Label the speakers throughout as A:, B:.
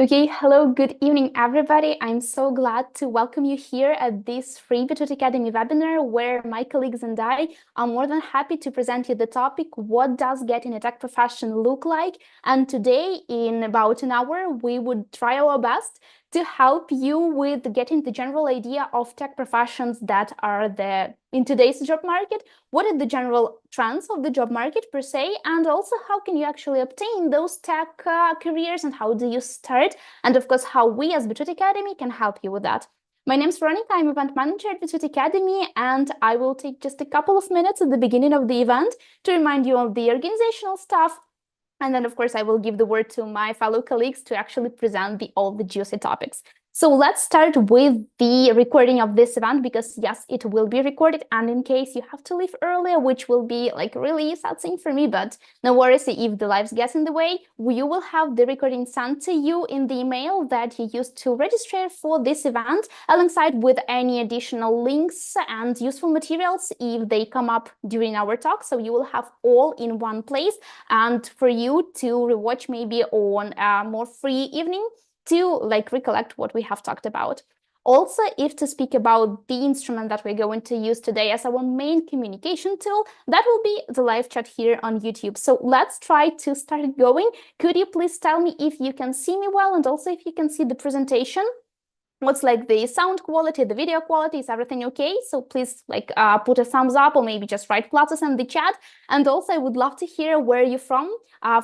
A: Okay, hello, good evening, everybody. I'm so glad to welcome you here at this free Beetroot Academy webinar, where my colleagues and I are more than happy to present you the topic, what does getting a tech profession look like? And today, in about an hour, we would try our best to help you with getting the general idea of tech professions that are in today's job market. What are the general trends of the job market per se, and also how can you actually obtain those tech careers, and how do you start, and of course how we as Beetroot Academy can help you with that. My name is Veronica, I'm event manager at Beetroot Academy, and I will take just a couple of minutes at the beginning of the event to remind you of the organizational stuff. And then, of course, I will give the word to my fellow colleagues to actually present all the juicy topics. So let's start with the recording of this event, because yes, it will be recorded. And in case you have to leave earlier, which will be like really sad thing for me, but no worries if the lives get in the way, you will have the recording sent to you in the email that you used to register for this event, alongside with any additional links and useful materials if they come up during our talk. So you will have all in one place, and for you to rewatch maybe on a more free evening to recollect what we have talked about. Also, if to speak about the instrument that we're going to use today as our main communication tool, that will be the live chat here on YouTube. So let's try to start going. Could you please tell me if you can see me well, and also if you can see the presentation? What's the sound quality, the video quality, is everything okay? So please put a thumbs up, or maybe just write pluses in the chat. And also I would love to hear where you're from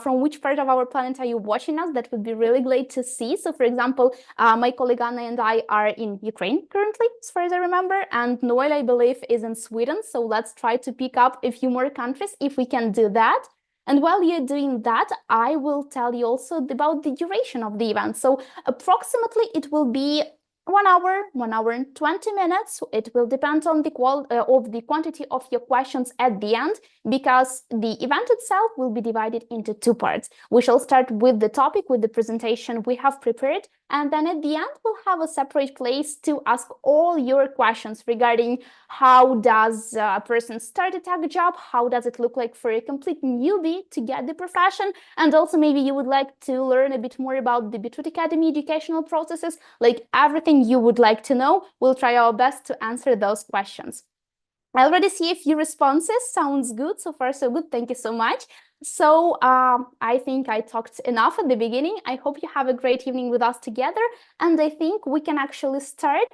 A: which part of our planet are you watching us. That would be really great to see. So for example, my colleague Anna and I are in Ukraine currently, as far as I remember, and Noel, I believe, is in Sweden. So let's try to pick up a few more countries if we can do that. And while you're doing that, I will tell you also about the duration of the event. So approximately it will be 1 hour and 20 minutes. It will depend on the quantity of your questions at the end, because the event itself will be divided into two parts. We shall start with the topic, with the presentation we have prepared, and then at the end, we'll have a separate place to ask all your questions regarding how does a person start a tech job, how does it look like for a complete newbie to get the profession, and also maybe you would like to learn a bit more about the Beetroot Academy educational processes, everything you would like to know. We'll try our best to answer those questions. I already see a few responses. Sounds good. So far, so good. Thank you so much. So I think I talked enough at the beginning. I hope you have a great evening with us together. And I think we can actually start.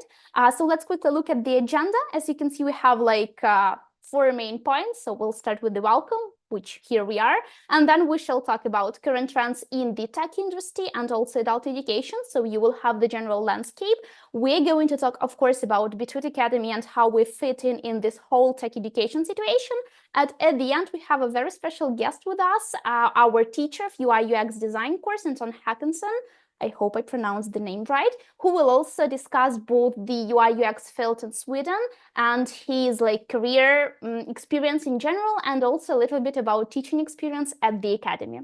A: So let's quickly look at the agenda. As you can see, we have 4 main points. So we'll start with the welcome, which here we are. And then we shall talk about current trends in the tech industry and also adult education. So you will have the general landscape. We're going to talk, of course, about Beetroot Academy and how we fit in this whole tech education situation. And at the end, we have a very special guest with us, our teacher of UI UX design course, Anton Häkanson. I hope I pronounced the name right, who will also discuss both the UI UX field in Sweden and his career experience in general, and also a little bit about teaching experience at the academy.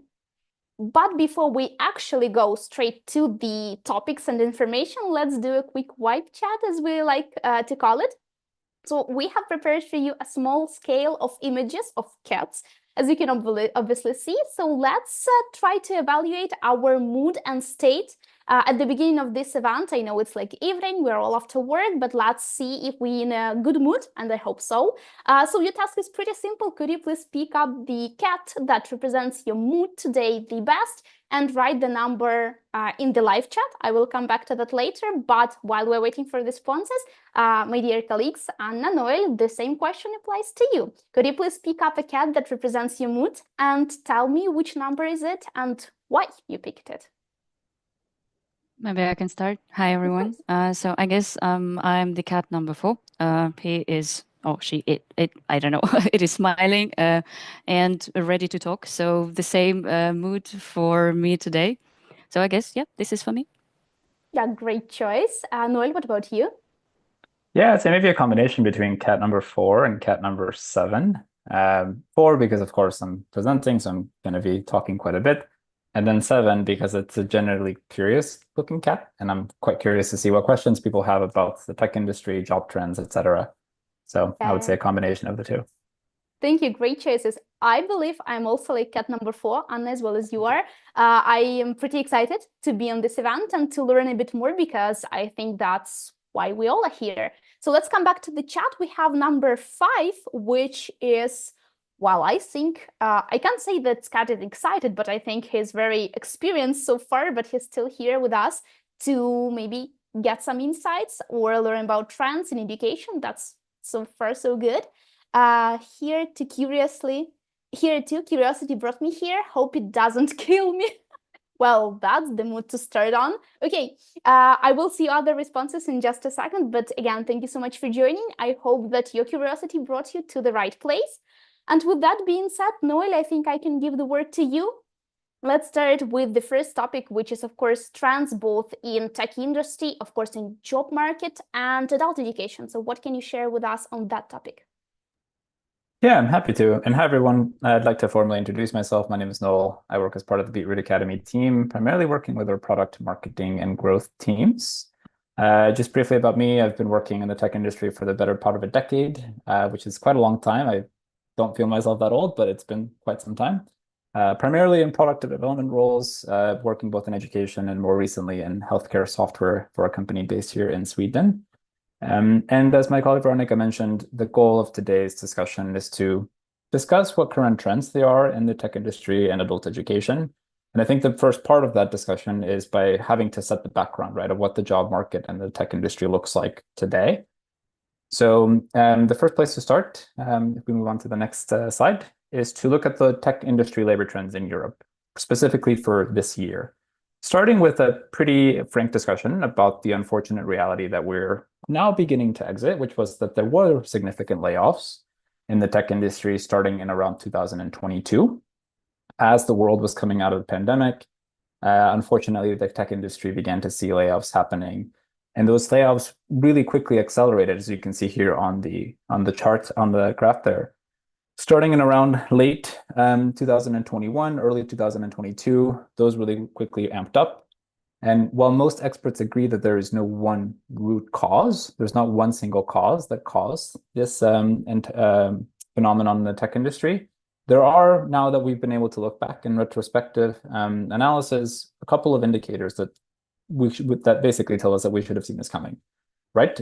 A: But before we actually go straight to the topics and information, let's do a quick wipe chat, as we like to call it. So we have prepared for you a small scale of images of cats, as you can obviously see. So let's try to evaluate our mood and state at the beginning of this event. I know it's evening, we're all after work, but let's see if we're in a good mood, and I hope so. So your task is pretty simple. Could you please pick up the cat that represents your mood today the best, and write the number in the live chat? I will come back to that later, but while we're waiting for the responses, my dear colleagues, Anna, Noel, the same question applies to you. Could you please pick up a cat that represents your mood and tell me which number is it and why you picked it?
B: Maybe I can start. Hi, everyone. So I guess I'm the cat number 4. He is, oh, she, it, I don't know. It is smiling and ready to talk. So the same mood for me today. So I guess, yeah, this is for me.
A: Yeah, great choice. Noel, what about you?
C: Yeah, I'd say maybe a combination between cat number 4 and cat number 7. 4 because, of course, I'm presenting, so I'm going to be talking quite a bit. And then 7 because it's a generally curious looking cat, and I'm quite curious to see what questions people have about the tech industry, job trends, etc. So I would say a combination of the two.
A: Thank you. Great choices. I believe I'm also like cat number 4, Anna, as well as you are. I am pretty excited to be on this event and to learn a bit more, because I think that's why we all are here. So let's come back to the chat. We have number 5, which is, well, I think, I can't say that Scott is excited, but I think he's very experienced so far, but he's still here with us to maybe get some insights or learn about trends in education. That's so far so good. Here too, curiosity brought me here. Hope it doesn't kill me. Well, that's the mood to start on. Okay, I will see other responses in just a second, but again, thank you so much for joining. I hope that your curiosity brought you to the right place. And with that being said, Noel, I think I can give the word to you. Let's start with the first topic, which is, of course, trends both in tech industry, of course, in job market and adult education. So what can you share with us on that topic?
C: Yeah, I'm happy to. And hi, everyone. I'd like to formally introduce myself. My name is Noel. I work as part of the Beetroot Academy team, primarily working with our product marketing and growth teams. Just briefly about me, I've been working in the tech industry for the better part of a decade, which is quite a long time. I don't feel myself that old, but it's been quite some time. Primarily in product development roles, working both in education and more recently in healthcare software for a company based here in Sweden. And as my colleague Veronica mentioned, the goal of today's discussion is to discuss what current trends there are in the tech industry and adult education. And I think the first part of that discussion is by having to set the background, right, of what the job market and the tech industry looks like today. So the first place to start, if we move on to the next slide, is to look at the tech industry labor trends in Europe, specifically for this year. Starting with a pretty frank discussion about the unfortunate reality that we're now beginning to exit, which was that there were significant layoffs in the tech industry starting in around 2022. As the world was coming out of the pandemic, unfortunately, the tech industry began to see layoffs happening. And those layoffs really quickly accelerated, as you can see here on the chart, on the graph there. Starting in around late 2021, early 2022, those really quickly amped up. And while most experts agree that there is no one root cause, there's not one single cause that caused this phenomenon in the tech industry, there are, now that we've been able to look back in retrospective analysis, a couple of indicators that that basically tell us that we should have seen this coming, right?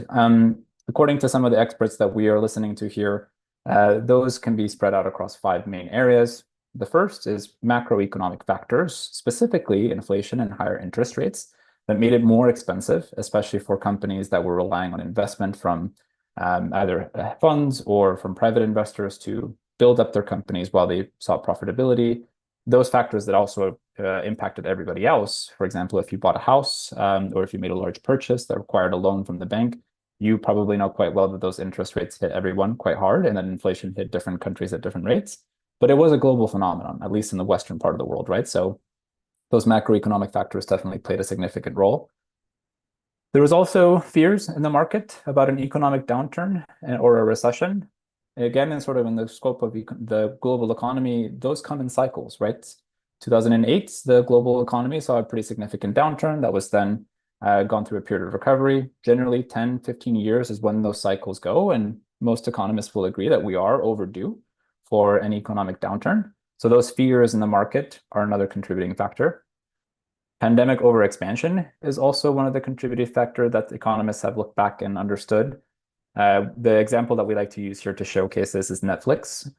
C: According to some of the experts that we are listening to here, those can be spread out across 5 main areas. The first is macroeconomic factors, specifically inflation and higher interest rates, that made it more expensive, especially for companies that were relying on investment from either funds or from private investors to build up their companies while they saw profitability. Those factors that also impacted everybody else. For example, if you bought a house or if you made a large purchase that required a loan from the bank, you probably know quite well that those interest rates hit everyone quite hard and that inflation hit different countries at different rates. But it was a global phenomenon, at least in the Western part of the world, right? So those macroeconomic factors definitely played a significant role. There was also fears in the market about an economic downturn or a recession. Again, in sort of in the scope of the global economy, those come in cycles, right? 2008, the global economy saw a pretty significant downturn that was then gone through a period of recovery. Generally, 10, 15 years is when those cycles go, and most economists will agree that we are overdue for an economic downturn. So those fears in the market are another contributing factor. Pandemic overexpansion is also one of the contributing factors that economists have looked back and understood. The example that we like to use here to showcase this is Netflix.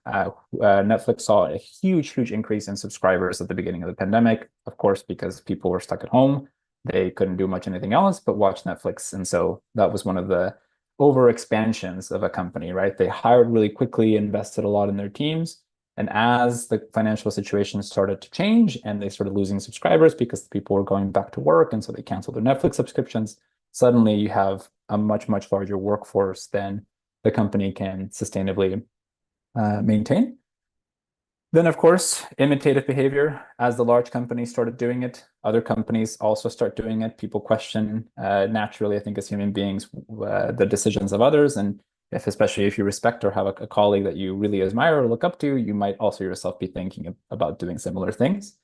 C: Netflix saw a huge increase in subscribers at the beginning of the pandemic, of course, because people were stuck at home. They couldn't do much anything else but watch Netflix. And so that was one of the overexpansions of a company, right? They hired really quickly, invested a lot in their teams. And as the financial situation started to change and they started losing subscribers because people were going back to work, and so they canceled their Netflix subscriptions, suddenly you have a much larger workforce than the company can sustainably maintain. Then, of course, imitative behavior. As the large companies started doing it, other companies also start doing it. People question, naturally, I think, as human beings, the decisions of others. And especially if you respect or have a colleague that you really admire or look up to, you might also yourself be thinking about doing similar things.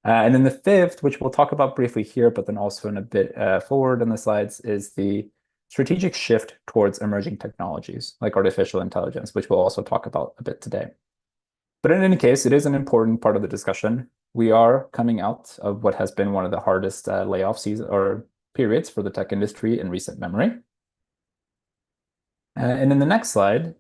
C: And then the fifth, which we'll talk about briefly here, but then also in a bit forward in the slides, is the strategic shift towards emerging technologies like artificial intelligence, which we'll also talk about a bit today. But in any case, it is an important part of the discussion. We are coming out of what has been one of the hardest layoff season or periods for the tech industry in recent memory. And in the next slide,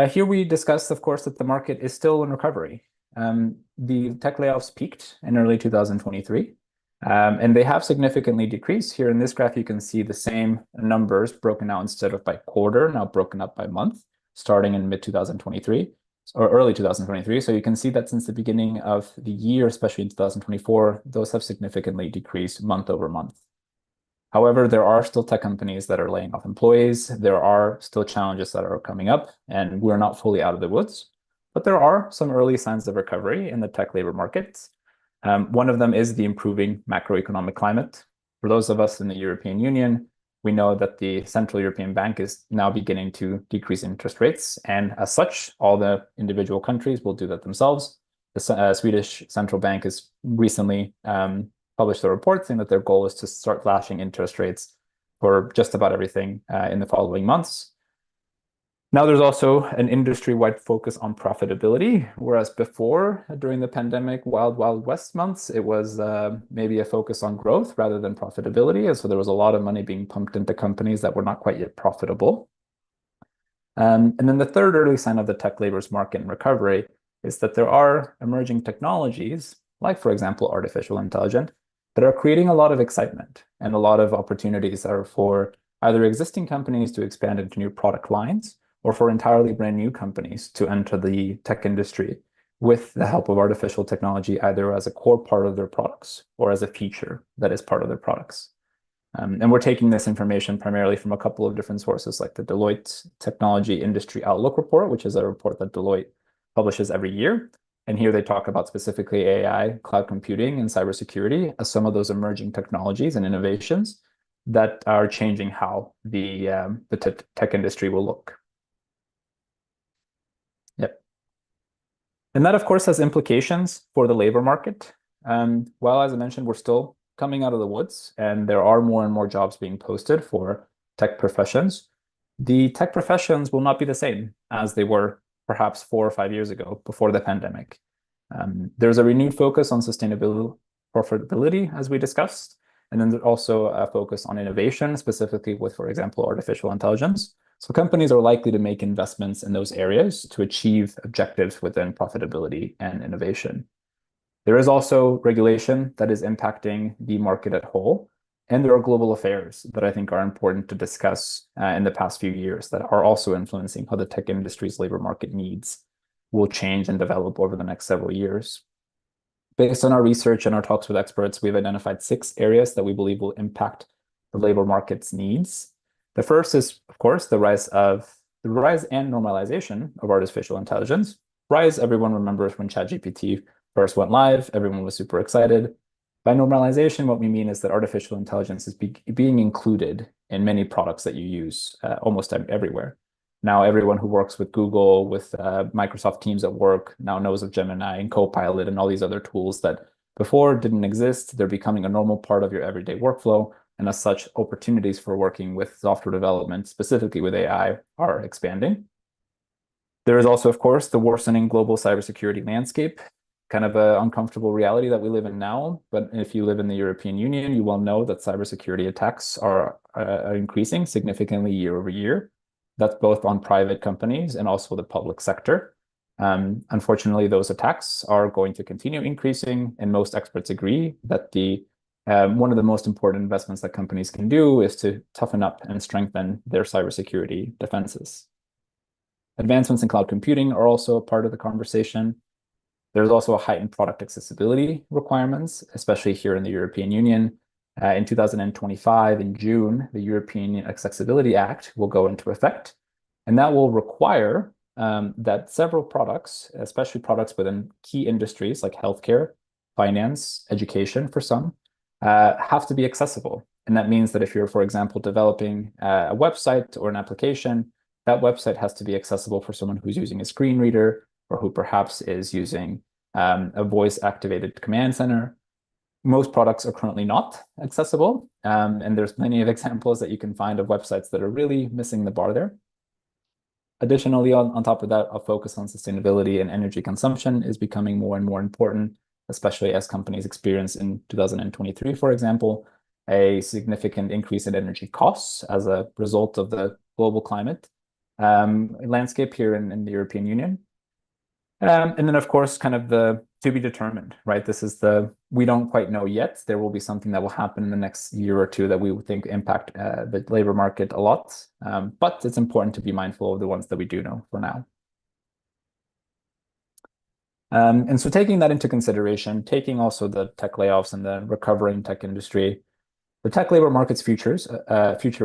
C: here we discuss, of course, that the market is still in recovery. The tech layoffs peaked in early 2023, and they have significantly decreased. Here in this graph, you can see the same numbers broken out instead of by quarter, now broken up by month, starting in mid-2023 or early 2023. So you can see that since the beginning of the year, especially in 2024, those have significantly decreased month over month. However, there are still tech companies that are laying off employees. There are still challenges that are coming up, and we're not fully out of the woods. But there are some early signs of recovery in the tech labor markets. One of them is the improving macroeconomic climate. For those of us in the European Union, we know that the Central European Bank is now beginning to decrease interest rates. And as such, all the individual countries will do that themselves. The Swedish Central Bank has recently published a report saying that their goal is to start slashing interest rates for just about everything in the following months. Now there's also an industry-wide focus on profitability, whereas before, during the pandemic, Wild West months, it was maybe a focus on growth rather than profitability. And so there was a lot of money being pumped into companies that were not quite yet profitable. And then the third early sign of the tech labor's market and recovery is that there are emerging technologies, like, for example, artificial intelligence, that are creating a lot of excitement and a lot of opportunities are for either existing companies to expand into new product lines or for entirely brand new companies to enter the tech industry with the help of artificial technology, either as a core part of their products or as a feature that is part of their products. And we're taking this information primarily from a couple of different sources, like the Deloitte Technology Industry Outlook Report, which is a report that Deloitte publishes every year. And here they talk about specifically AI, cloud computing, and cybersecurity as some of those emerging technologies and innovations that are changing how the tech industry will look. Yep. And that, of course, has implications for the labor market. Well, as I mentioned, we're still coming out of the woods, and there are more and more jobs being posted for tech professions. The tech professions will not be the same as they were perhaps 4 or 5 years ago before the pandemic. There's a renewed focus on sustainability, profitability, as we discussed, and then there's also a focus on innovation, specifically with, for example, artificial intelligence. So companies are likely to make investments in those areas to achieve objectives within profitability and innovation. There is also regulation that is impacting the market at whole, and there are global affairs that I think are important to discuss in the past few years that are also influencing how the tech industry's labor market needs will change and develop over the next several years. Based on our research and our talks with experts, we've identified 6 areas that we believe will impact the labor market's needs. The first is, of course, the rise and normalization of artificial intelligence. Rise, everyone remembers when ChatGPT first went live, everyone was super excited. By normalization, what we mean is that artificial intelligence is being included in many products that you use almost everywhere. Now, everyone who works with Google, with Microsoft Teams at work, now knows of Gemini and Copilot and all these other tools that before didn't exist. They're becoming a normal part of your everyday workflow. And as such, opportunities for working with software development, specifically with AI, are expanding. There is also, of course, the worsening global cybersecurity landscape, kind of an uncomfortable reality that we live in now. But if you live in the European Union, you will know that cybersecurity attacks are increasing significantly year over year. That's both on private companies and also the public sector. Unfortunately, those attacks are going to continue increasing, and most experts agree that one of the most important investments that companies can do is to toughen up and strengthen their cybersecurity defenses. Advancements in cloud computing are also a part of the conversation. There's also a heightened product accessibility requirements, especially here in the European Union. In 2025, in June, the European Accessibility Act will go into effect, and that will require that several products, especially products within key industries like healthcare, finance, education for some, have to be accessible. And that means that if you're, for example, developing a website or an application, that website has to be accessible for someone who's using a screen reader or who perhaps is using a voice-activated command center. Most products are currently not accessible, and there's many of examples that you can find of websites that are really missing the bar there. Additionally, on top of that, a focus on sustainability and energy consumption is becoming more and more important, especially as companies experience in 2023, for example, a significant increase in energy costs as a result of the global climate landscape here in the European Union. And then, of course, kind of the to be determined, right? This is we don't quite know yet. There will be something that will happen in the next year or two that we would think impact the labor market a lot. But it's important to be mindful of the ones that we do know for now. And so taking that into consideration, taking also the tech layoffs and the recovering tech industry, the tech labor market's future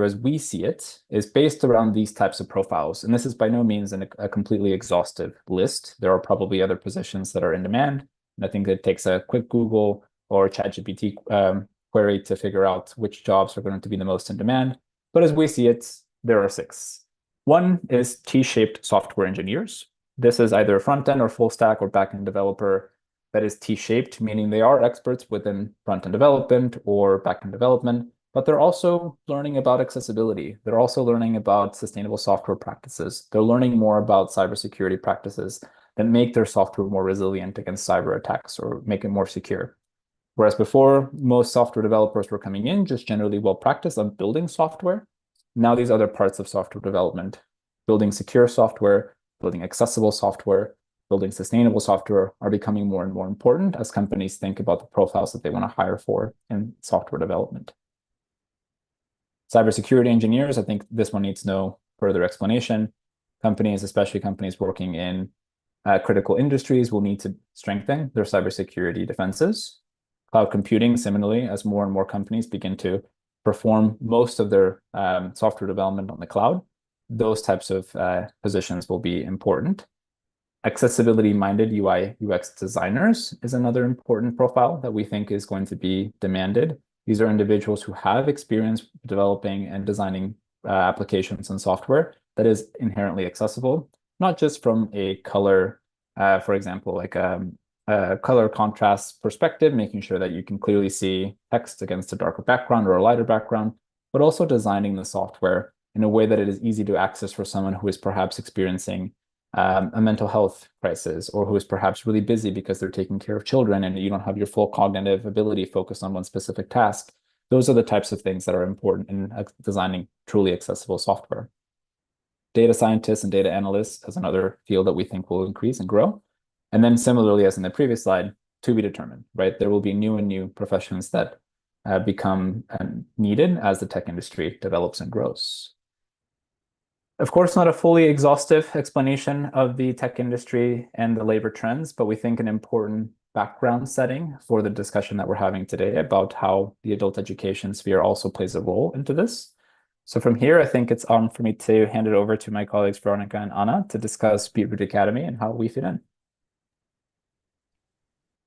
C: as we see it is based around these types of profiles. And this is by no means a completely exhaustive list. There are probably other positions that are in demand. And I think it takes a quick Google or ChatGPT query to figure out which jobs are going to be the most in demand. But as we see it, there are 6. One is T-shaped software engineers. This is either a front-end or full stack or back-end developer that is T-shaped, meaning they are experts within front-end development or back-end development, but they're also learning about accessibility. They're also learning about sustainable software practices. They're learning more about cybersecurity practices that make their software more resilient against cyber attacks or make it more secure. Whereas before, most software developers were coming in just generally well-practiced on building software. Now these other parts of software development, building secure software, building accessible software, building sustainable software are becoming more and more important as companies think about the profiles that they want to hire for in software development. Cybersecurity engineers, I think this one needs no further explanation. Companies, especially companies working in critical industries, will need to strengthen their cybersecurity defenses. Cloud computing, similarly, as more and more companies begin to perform most of their software development on the cloud, those types of positions will be important. Accessibility-minded UI UX designers is another important profile that we think is going to be demanded. These are individuals who have experience developing and designing applications and software that is inherently accessible, not just from a color, for example, like a color contrast perspective, making sure that you can clearly see text against a darker background or a lighter background, but also designing the software in a way that it is easy to access for someone who is perhaps experiencing a mental health crisis, or who is perhaps really busy because they're taking care of children and you don't have your full cognitive ability focused on one specific task. Those are the types of things that are important in designing truly accessible software. Data scientists and data analysts is another field that we think will increase and grow. And then similarly, as in the previous slide, to be determined, right? There will be new and new professions that become needed as the tech industry develops and grows. Of course, not a fully exhaustive explanation of the tech industry and the labor trends, but we think an important background setting for the discussion that we're having today about how the adult education sphere also plays a role into this. So from here, I think it's on for me to hand it over to my colleagues, Veronica and Anna, to discuss Beetroot Academy and how we fit in.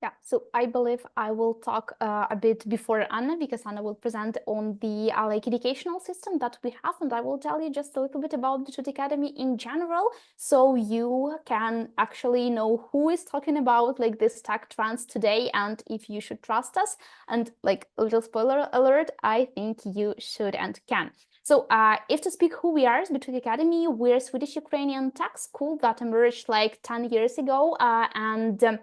A: Yeah, so I believe I will talk a bit before Anna, because Anna will present on the educational system that we have, and I will tell you just a little bit about Beetroot Academy in general, so you can actually know who is talking about like this tech trends today and if you should trust us. And like a little spoiler alert, I think you should and can. So if to speak who we are, Beetroot Academy, we're a Swedish-Ukrainian tech school that emerged like 10 years ago, and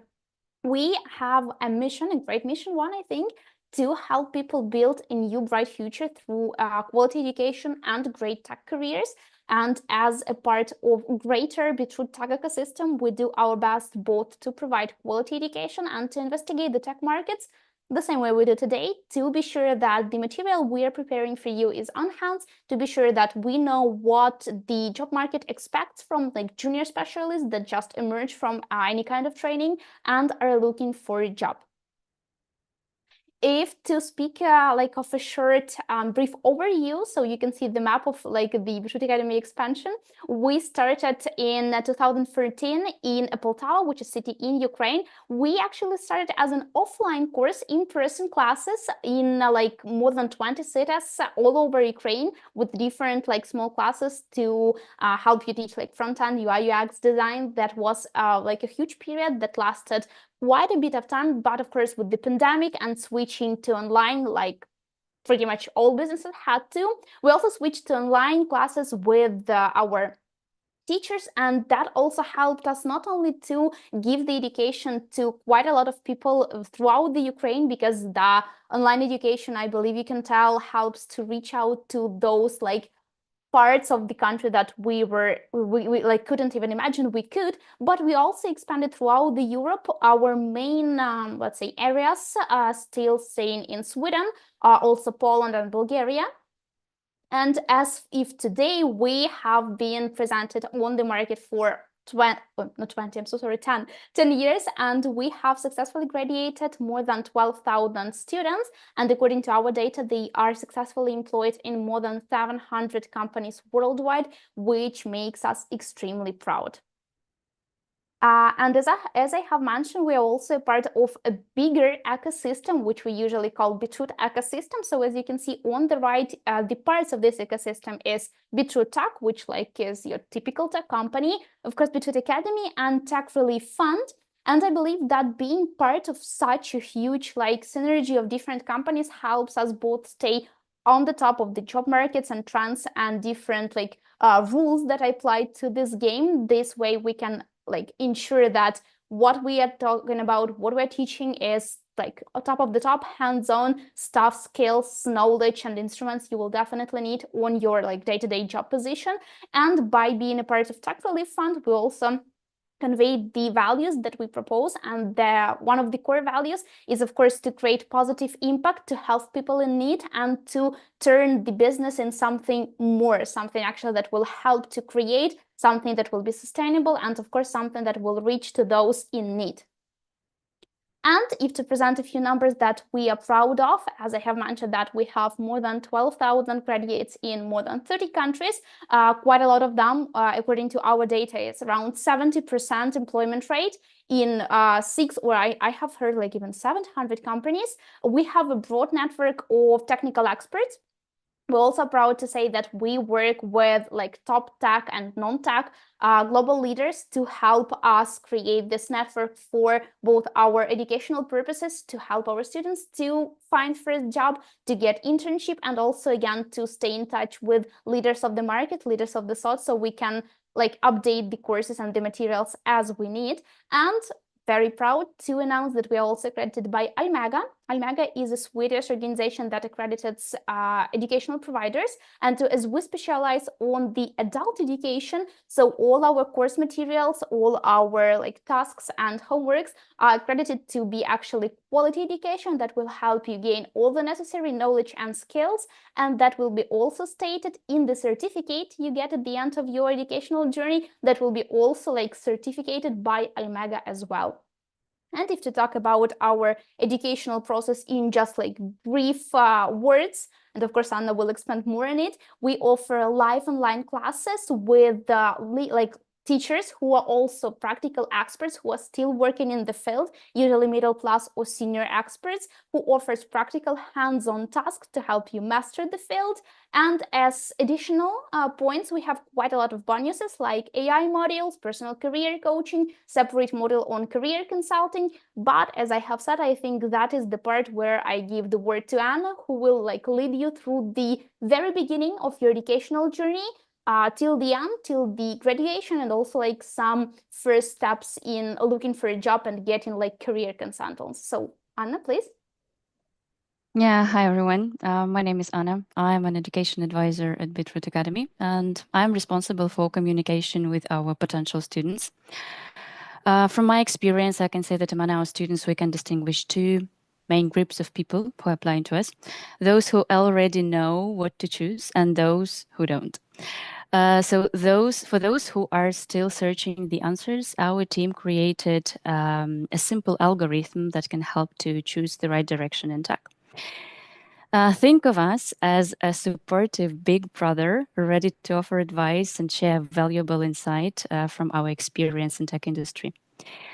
A: we have a mission, a great mission one, I think, to help people build a new bright future through quality education and great tech careers. And as a part of greater Beetroot tech ecosystem, we do our best both to provide quality education and to investigate the tech markets the same way we do today, to be sure that the material we are preparing for you is on hand, to be sure that we know what the job market expects from like junior specialists that just emerge from any kind of training and are looking for a job. If to speak like of a short brief overview, so you can see the map of like the Beetroot Academy expansion. We started in 2013 in Poltava, which is a city in Ukraine. We actually started as an offline course, in-person classes in like more than 20 cities all over Ukraine, with different like small classes to help you teach like front-end UI UX design. That was like a huge period that lasted quite a bit of time, but of course with the pandemic and switching to online, like pretty much all businesses had to, we also switched to online classes with our teachers, and that also helped us not only to give the education to quite a lot of people throughout the Ukraine, because the online education, I believe you can tell, helps to reach out to those like parts of the country that we like couldn't even imagine we could, but we also expanded throughout the Europe. Our main let's say areas still staying in Sweden, also Poland and Bulgaria. And as if today we have been presented on the market for 10 years, and we have successfully graduated more than 12,000 students. And according to our data, they are successfully employed in more than 700 companies worldwide, which makes us extremely proud. And as I have mentioned, we are also part of a bigger ecosystem, which we usually call Beetroot Ecosystem. So as you can see on the right, the parts of this ecosystem is Beetroot Tech, which like is your typical tech company, of course, Beetroot Academy and Tech Relief Fund. And I believe that being part of such a huge like synergy of different companies helps us both stay on the top of the job markets and trends and different like rules that apply to this game. This way we can like ensure that what we are talking about, what we're teaching is like on top of the top, hands-on stuff, skills, knowledge, and instruments you will definitely need on your like day-to-day job position. And by being a part of Tech Relief Fund, we also convey the values that we propose, and one of the core values is of course to create positive impact, to help people in need, and to turn the business in something more, something actually that will help to create something that will be sustainable, and of course something that will reach to those in need. And if to present a few numbers that we are proud of, as I have mentioned that we have more than 12,000 graduates in more than 30 countries, quite a lot of them, according to our data, it's around 70% employment rate in 6, or I have heard like even 700 companies. We have a broad network of technical experts. We're also proud to say that we work with like top tech and non-tech global leaders to help us create this network for both our educational purposes, to help our students to find first job, to get internship, and also again to stay in touch with leaders of the market, leaders of the thought, so we can like update the courses and the materials as we need. And very proud to announce that we are also accredited by Almega. Almega is a Swedish organization that accredits educational providers, and as we specialize on the adult education, so all our course materials, all our like tasks and homeworks are accredited to be actually quality education that will help you gain all the necessary knowledge and skills, and that will be also stated in the certificate you get at the end of your educational journey, that will be also like certificated by Almega as well. And if to talk about our educational process in just like brief words, and of course Anna will expand more on it, we offer live online classes with like teachers who are also practical experts, who are still working in the field, usually middle class or senior experts, who offers practical hands-on tasks to help you master the field. And as additional points, we have quite a lot of bonuses like AI modules, personal career coaching, separate module on career consulting. But as I have said, I think that is the part where I give the word to Anna, who will like lead you through the very beginning of your educational journey till the end, till the graduation, and also like some first steps in looking for a job and getting like career consultants. So Anna, please.
B: Yeah, hi everyone. My name is Anna. I'm an education advisor at Beetroot Academy, and I'm responsible for communication with our potential students. From my experience, I can say that among our students, we can distinguish two main groups of people who are applying to us: those who already know what to choose and those who don't. So for those who are still searching the answers, our team created a simple algorithm that can help to choose the right direction in tech. Think of us as a supportive big brother ready to offer advice and share valuable insight from our experience in tech industry.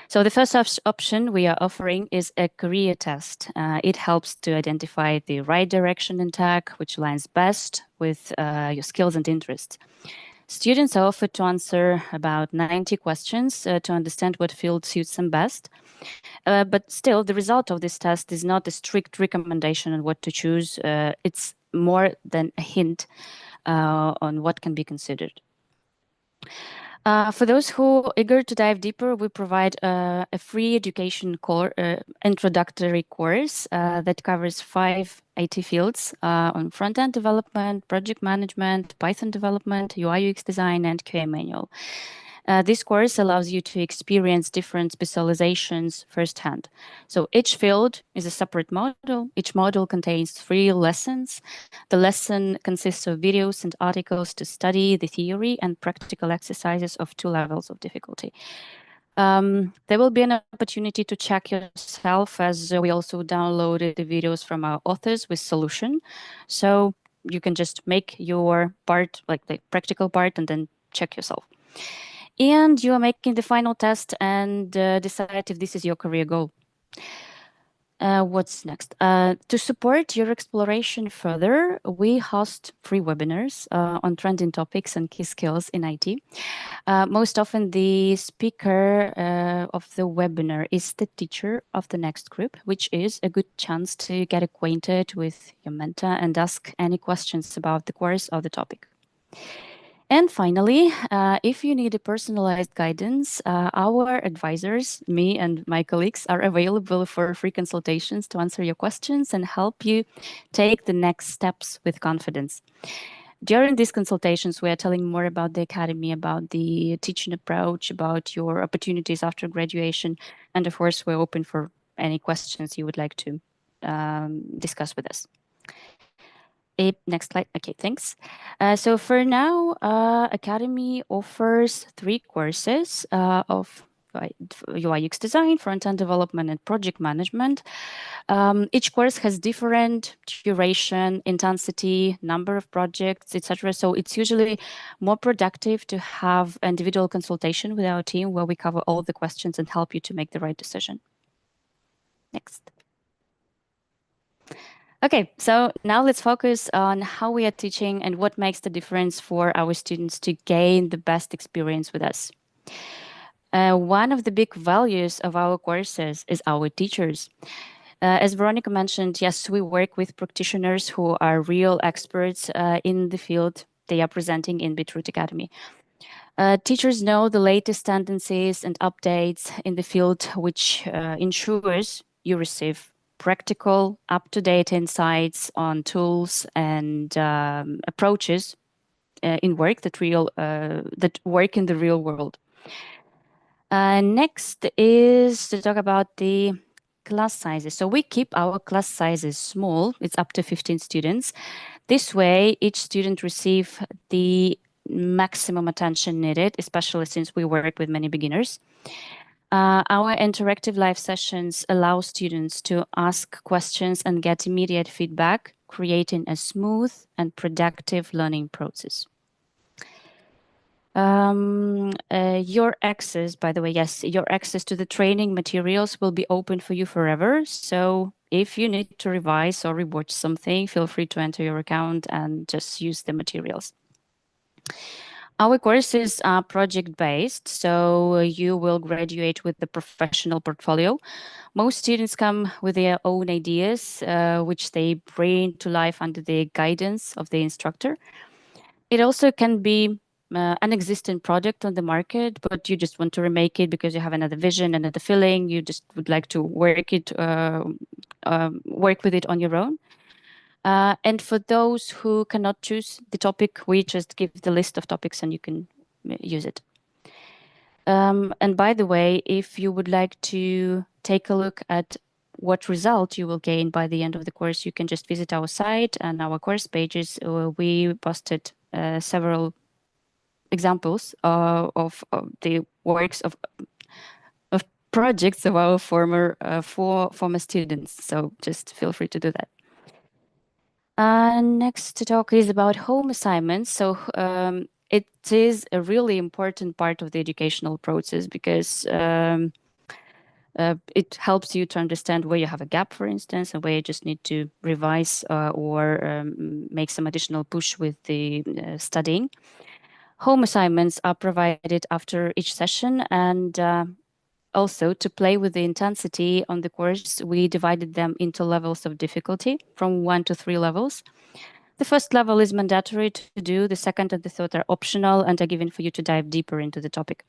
B: So the first option we are offering is a career test. It helps to identify the right direction in tech, which aligns best with your skills and interests. Students are offered to answer about 90 questions to understand what field suits them best. But still, the result of this test is not a strict recommendation on what to choose. It's more than a hint on what can be considered. For those who are eager to dive deeper, we provide a free education introductory course that covers 5 IT fields on front-end development, project management, Python development, UI UX design, and QA manual. This course allows you to experience different specializations firsthand. So each field is a separate module. Each module contains 3 lessons. The lesson consists of videos and articles to study the theory and practical exercises of 2 levels of difficulty. There will be an opportunity to check yourself, as we also downloaded the videos from our authors with solution. So you can just make your part, like the practical part, and then check yourself. And you are making the final test and decide if this is your career goal. What's next? To support your exploration further, we host free webinars on trending topics and key skills in IT. Most often, the speaker of the webinar is the teacher of the next group, which is a good chance to get acquainted with your mentor and ask any questions about the course or the topic. And finally, if you need a personalized guidance, our advisors, me and my colleagues, are available for free consultations to answer your questions and help you take the next steps with confidence. During these consultations, we are telling more about the academy, about the teaching approach, about your opportunities after graduation. And of course, we're open for any questions you would like to discuss with us. Next slide. Okay, thanks. So for now, Academy offers 3 courses of UI UX design, front-end development, and project management. Each course has different duration, intensity, number of projects, etc. So it's usually more productive to have individual consultation with our team where we cover all the questions and help you to make the right decision. Next. Okay, so now let's focus on how we are teaching and what makes the difference for our students to gain the best experience with us. One of the big values of our courses is our teachers. As Veronica mentioned, yes, we work with practitioners who are real experts in the field they are presenting in Beetroot Academy. Teachers know the latest tendencies and updates in the field, which ensures you receive practical, up-to-date insights on tools and approaches in work that work in the real world. Next is to talk about the class sizes. So we keep our class sizes small. It's up to 15 students. This way, each student receives the maximum attention needed, especially since we work with many beginners. Our interactive live sessions allow students to ask questions and get immediate feedback, creating a smooth and productive learning process. Your access, by the way, yes, your access to the training materials will be open for you forever. So if you need to revise or rewatch something, feel free to enter your account and just use the materials. Our courses are project-based, so you will graduate with the professional portfolio. Most students come with their own ideas, which they bring to life under the guidance of the instructor. It also can be an existing product on the market, but you just want to remake it because you have another vision, another feeling. You just would like to work with it on your own. And for those who cannot choose the topic, we just give the list of topics and you can use it. And by the way, if you would like to take a look at what result you will gain by the end of the course, you can just visit our site and our course pages. We posted several examples of the works of projects of our former students. So just feel free to do that. Next to talk is about home assignments. So it is a really important part of the educational process because it helps you to understand where you have a gap, for instance, and where you just need to revise or make some additional push with the studying. Home assignments are provided after each session, and also to play with the intensity on the course, we divided them into levels of difficulty from 1 to 3 levels. The first level is mandatory to do, the second and the third are optional and are given for you to dive deeper into the topic.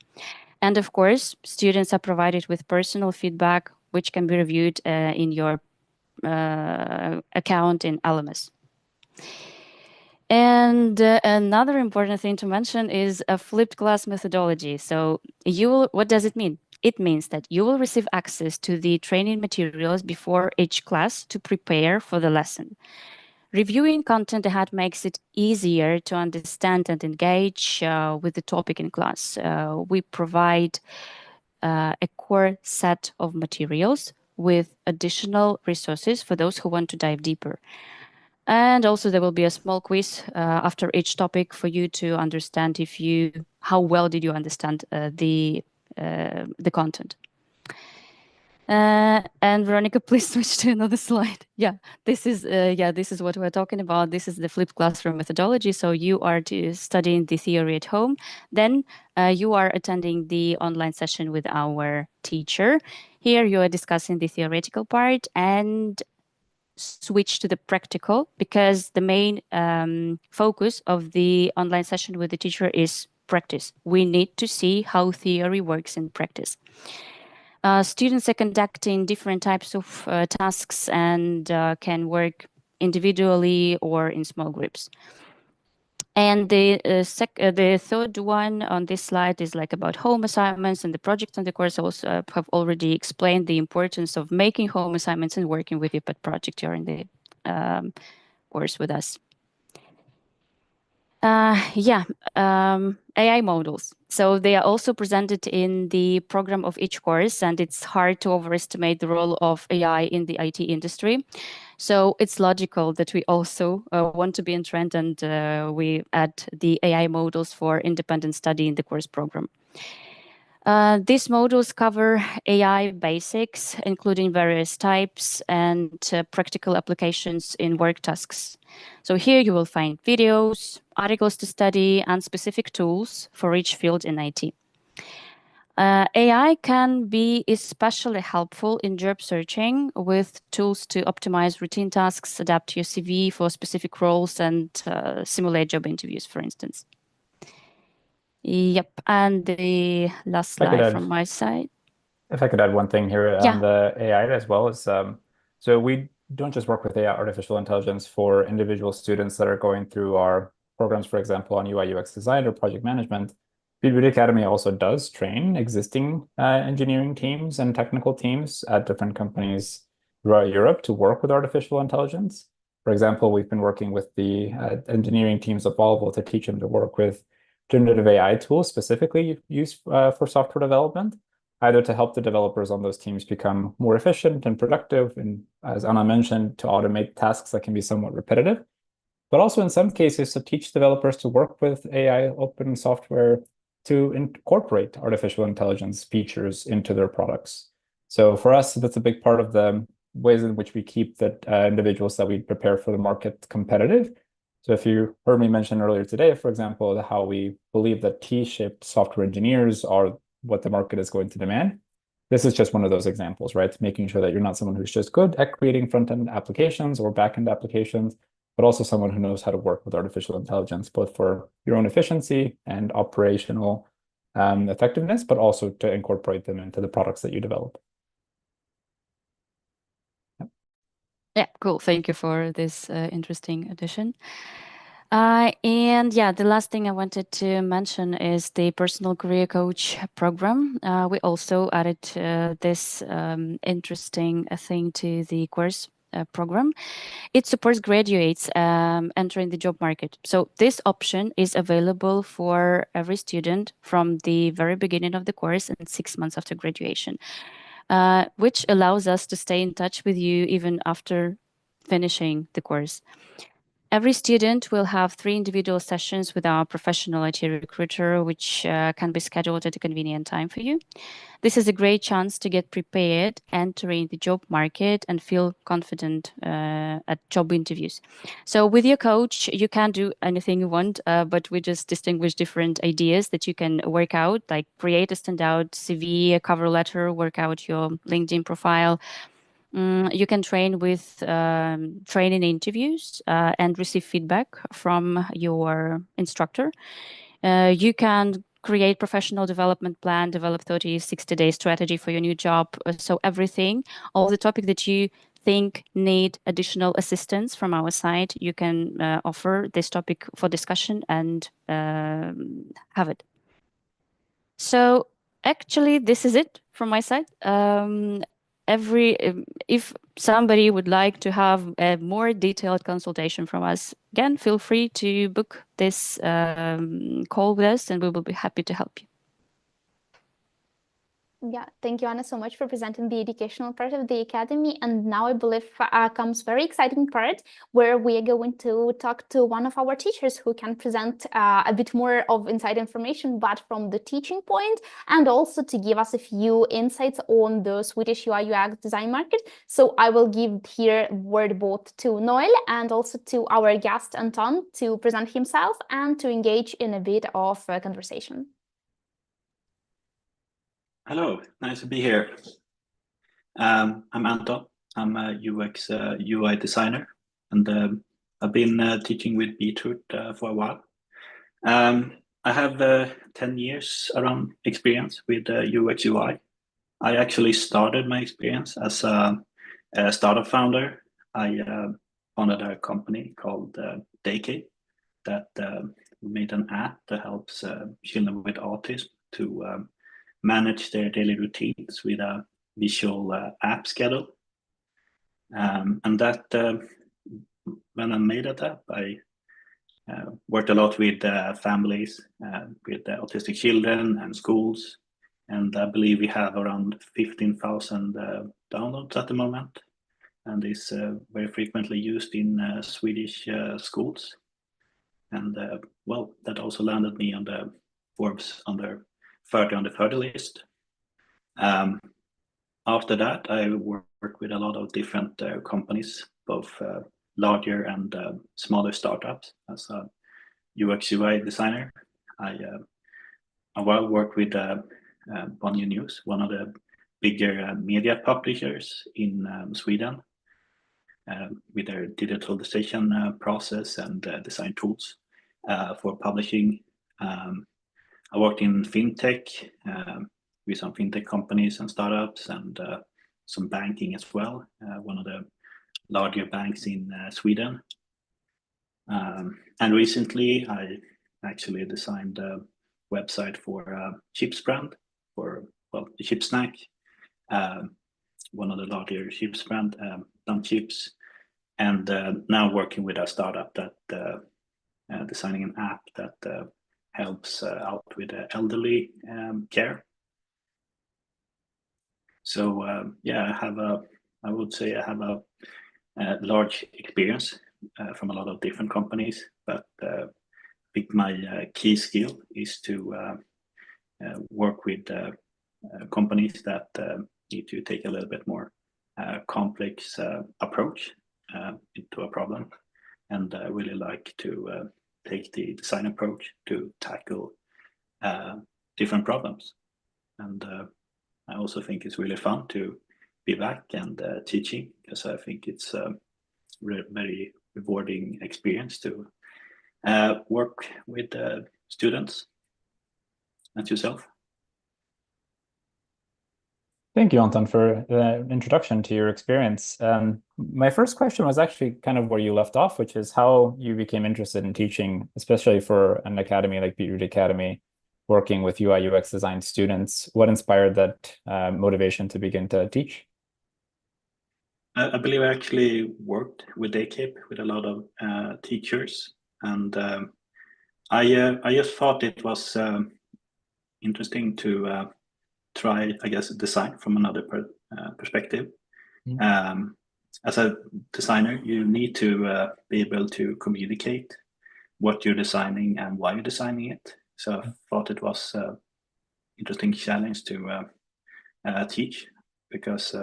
B: And of course, students are provided with personal feedback, which can be reviewed in your account in LMS. And another important thing to mention is a flipped class methodology. So what does it mean? It means that you will receive access to the training materials before each class to prepare for the lesson. Reviewing content ahead makes it easier to understand and engage with the topic in class. We provide a core set of materials with additional resources for those who want to dive deeper. And also there will be a small quiz after each topic for you to understand how well did you understand the content. And Veronica, please switch to another slide. This is what we're talking about. This is the flipped classroom methodology. So you are studying the theory at home. Then you are attending the online session with our teacher. Here you are discussing the theoretical part and switch to the practical, because the main focus of the online session with the teacher is practice. We need to see how theory works in practice. Students are conducting different types of tasks and can work individually or in small groups. And the third one on this slide is like about home assignments, and the project on the course also have already explained the importance of making home assignments and working with your pet project during the course with us. AI models. So they are also presented in the program of each course, and it's hard to overestimate the role of AI in the IT industry. So it's logical that we also want to be in trend, and we add the AI models for independent study in the course program. These modules cover AI basics, including various types and practical applications in work tasks. So here you will find videos, articles to study, and specific tools for each field in IT. AI can be especially helpful in job searching, with tools to optimize routine tasks, adapt your CV for specific roles, and simulate job interviews, for instance. Yep, and the last slide from my side.
C: If I could add one thing here on the AI as well, is so we don't just work with AI, artificial intelligence, for individual students that are going through our programs, for example, on UI UX design or project management. Beetroot Academy also does train existing engineering teams and technical teams at different companies throughout Europe to work with artificial intelligence. For example, we've been working with the engineering teams of Volvo to teach them to work with generative AI tools specifically used for software development, either to help the developers on those teams become more efficient and productive, and as Anna mentioned, to automate tasks that can be somewhat repetitive, but also in some cases to teach developers to work with AI open software to incorporate artificial intelligence features into their products. So for us, that's a big part of the ways in which we keep the individuals that we prepare for the market competitive. So if you heard me mention earlier today, for example, how we believe that T-shaped software engineers are what the market is going to demand, this is just one of those examples, right? Making sure that you're not someone who's just good at creating front-end applications or back-end applications, but also someone who knows how to work with artificial intelligence, both for your own efficiency and operational effectiveness, but also to incorporate them into the products that you develop.
B: Yeah, cool. Thank you for this interesting addition. The last thing I wanted to mention is the personal career coach program. We also added this interesting thing to the course program. It supports graduates entering the job market. So this option is available for every student from the very beginning of the course and 6 months after graduation, which allows us to stay in touch with you even after finishing the course. Every student will have 3 individual sessions with our professional IT recruiter, which can be scheduled at a convenient time for you. This is a great chance to get prepared entering the job market and feel confident at job interviews. So with your coach, you can do anything you want, but we just distinguish different ideas that you can work out, like create a standout CV, a cover letter, work out your LinkedIn profile, You can train with training interviews and receive feedback from your instructor. You can create professional development plan, develop 30, 60-day strategy for your new job. So everything, all the topic that you think need additional assistance from our side, you can offer this topic for discussion and have it. So actually, this is it from my side. If somebody would like to have a more detailed consultation from us, again, feel free to book this call with us, and we will be happy to help you.
A: Yeah, thank you, Anna, so much for presenting the educational part of the Academy. And now I believe comes very exciting part where we are going to talk to one of our teachers who can present a bit more of inside information, but from the teaching point, and also to give us a few insights on the Swedish UI UX design market. So I will give here word both to Noel and also to our guest Anton to present himself and to engage in a bit of a conversation.
D: Hello, nice to be here. I'm Anton. I'm a UX UI designer, and I've been teaching with Beetroot for a while. I have 10 years around experience with UX UI. I actually started my experience as a startup founder. I founded a company called Daycare that made an app that helps children with autism to manage their daily routines with a visual app schedule. And that when I made that app, I worked a lot with families, with autistic children and schools. And I believe we have around 15,000 downloads at the moment. And is very frequently used in Swedish schools. And well, that also landed me on the Forbes under 30 on the 30 list. After that, I worked with a lot of different companies, both larger and smaller startups. As a UX UI designer, I worked with Bonnier News, one of the bigger media publishers in Sweden, with their digitalization process and design tools for publishing. I worked in fintech with some fintech companies and startups, and some banking as well, one of the larger banks in Sweden. And recently, I actually designed a website for a chips brand, for the chip snack, one of the larger chips brand, done chips, and now working with a startup that designing an app that helps out with elderly care. So yeah, I would say I have a large experience from a lot of different companies, but I think my key skill is to work with companies that need to take a little bit more complex approach into a problem, and I really like to take the design approach to tackle different problems. And I also think it's really fun to be back and teaching, because I think it's a very rewarding experience to work with students and yourself.
C: Thank you, Anton, for the introduction to your experience. My first question was actually kind of where you left off, which is how you became interested in teaching, especially for an academy like Beetroot Academy, working with UI UX design students. What inspired that motivation to begin to teach?
D: I believe I actually worked with Daycare with a lot of teachers, and I just thought it was interesting to try, I guess, design from another perspective. Mm-hmm. As a designer, you need to be able to communicate what you're designing and why you're designing it. So I thought it was an interesting challenge to teach, because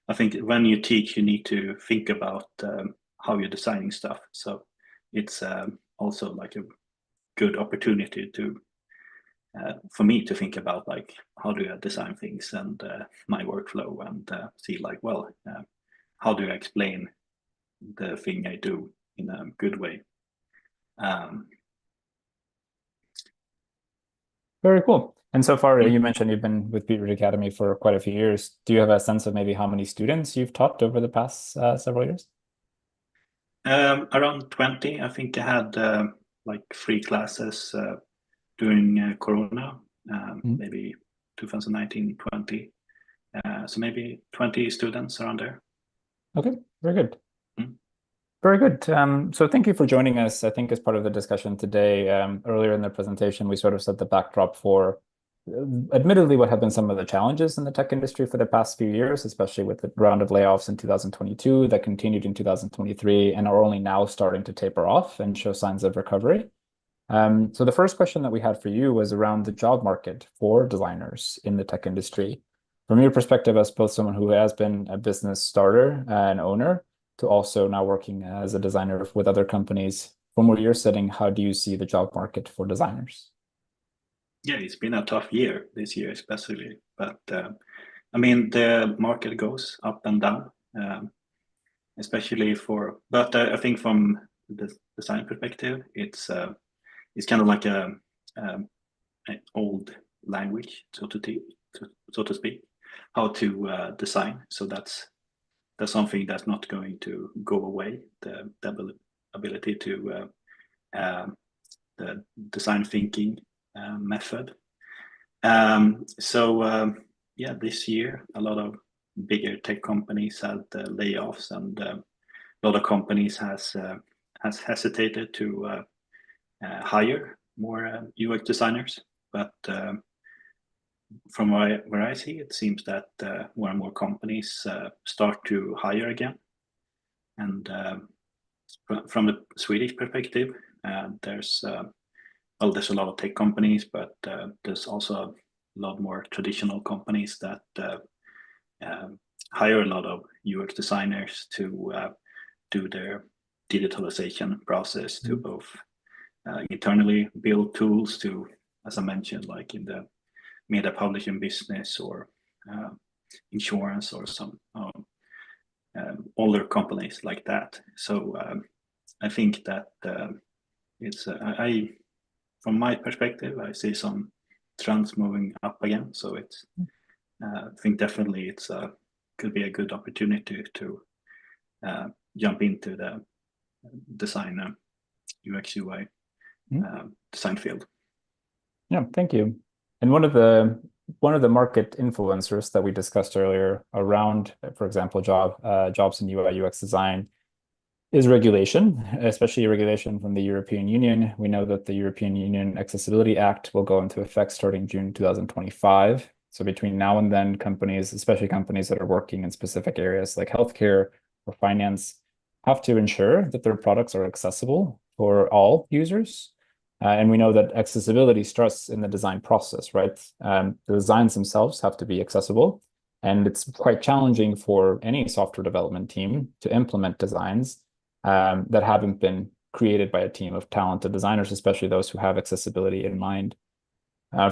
D: I think when you teach, you need to think about how you're designing stuff. So it's also like a good opportunity to for me to think about, like, how do I design things and my workflow, and see, like, well, how do I explain the thing I do in a good way?
C: Very cool. And so far, you mentioned you've been with Beetroot Academy for quite a few years. Do you have a sense of maybe how many students you've taught over the past several years?
D: Around 20. I think I had like 3 classes during Corona, maybe 2019, 20. So maybe 20 students around there.
C: Okay, very good. Very good. So thank you for joining us. I think as part of the discussion today, earlier in the presentation, we sort of set the backdrop for admittedly what have been some of the challenges in the tech industry for the past few years, especially with the round of layoffs in 2022 that continued in 2023 and are only now starting to taper off and show signs of recovery. So the first question that we had for you was around the job market for designers in the tech industry. From your perspective, as both someone who has been a business starter and owner, to also now working as a designer with other companies, from where you're sitting, how do you see the job market for designers?
D: Yeah, it's been a tough year this year, especially. But I mean, the market goes up and down, especially for. But I think from the design perspective, it's kind of like an old language, so to speak, how to design. So that's something that's not going to go away. The ability to the design thinking method. Yeah, this year a lot of bigger tech companies had layoffs, and a lot of companies has hesitated to hire more UX designers. But from where I see, it seems that more and more companies start to hire again. And from the Swedish perspective, there's a lot of tech companies, but there's also a lot more traditional companies that hire a lot of UX designers to do their digitalization process, to both internally build tools to, as I mentioned, like in the media publishing business or insurance or some older companies like that. So I think that it's from my perspective, I see some trends moving up again. So it's I think definitely it's could be a good opportunity to jump into the design UX UI design field.
C: Yeah, thank you. And one of the market influencers that we discussed earlier around, for example, jobs in UI UX design is regulation, especially regulation from the European Union. We know that the European Union Accessibility Act will go into effect starting June 2025. So between now and then, companies, especially companies that are working in specific areas like healthcare or finance, have to ensure that their products are accessible for all users. And we know that accessibility starts in the design process, right? The designs themselves have to be accessible. And it's quite challenging for any software development team to implement designs that haven't been created by a team of talented designers, especially those who have accessibility in mind.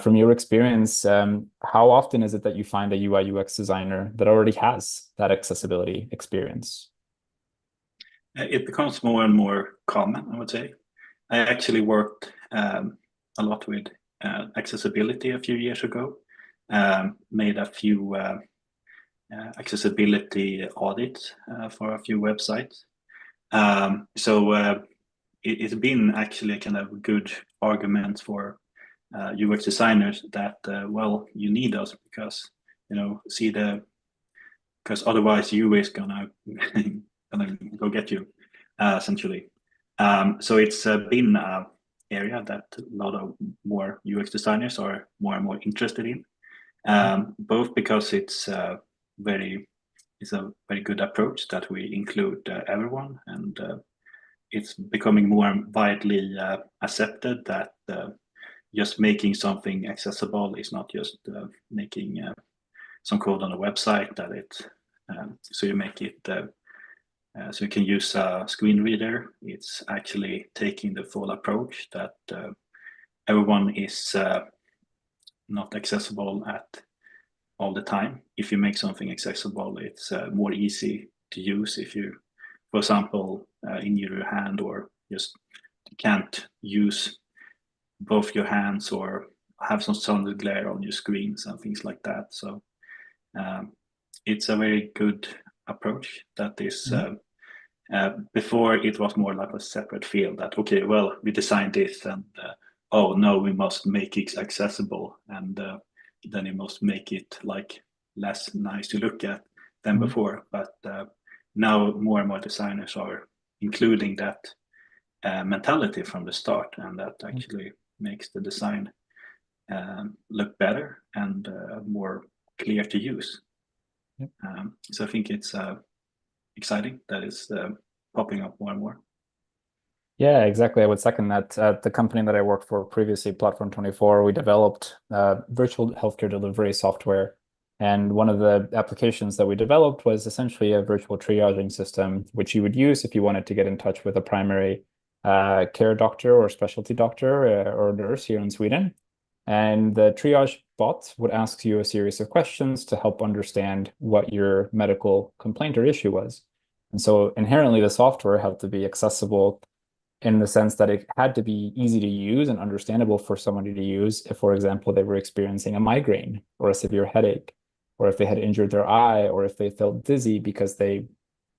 C: From your experience, how often is it that you find a UI UX designer that already has that accessibility experience?
D: It becomes more and more common, I would say. I actually worked a lot with accessibility a few years ago, made a few accessibility audits for a few websites. It's been actually a kind of good argument for UX designers that well, you need us because because otherwise UI is gonna go get you essentially. So it's been an area that a lot of more UX designers are more and more interested in, both because it's a very good approach that we include everyone, and it's becoming more widely accepted that just making something accessible is not just making some code on a website that so you make it so you can use a screen reader. It's actually taking the full approach that everyone is not accessible at all the time. If you make something accessible, it's more easy to use if you, for example, injure your hand or just can't use both your hands or have some solid glare on your screens and things like that. So it's a very good approach that is before it was more like a separate field that, okay, well, we designed this and oh no, we must make it accessible, and then you must make it like less nice to look at than before. But now more and more designers are including that mentality from the start, and that actually makes the design look better and more clear to use. So I think it's exciting that it's popping up more and more.
C: Yeah, exactly. I would second that. At the company that I worked for previously, Platform 24, we developed virtual healthcare delivery software. And one of the applications that we developed was essentially a virtual triaging system, which you would use if you wanted to get in touch with a primary care doctor or specialty doctor or nurse here in Sweden. And the triage bot would ask you a series of questions to help understand what your medical complaint or issue was. And so inherently, the software had to be accessible in the sense that it had to be easy to use and understandable for somebody to use if, for example, they were experiencing a migraine or a severe headache, or if they had injured their eye, or if they felt dizzy because they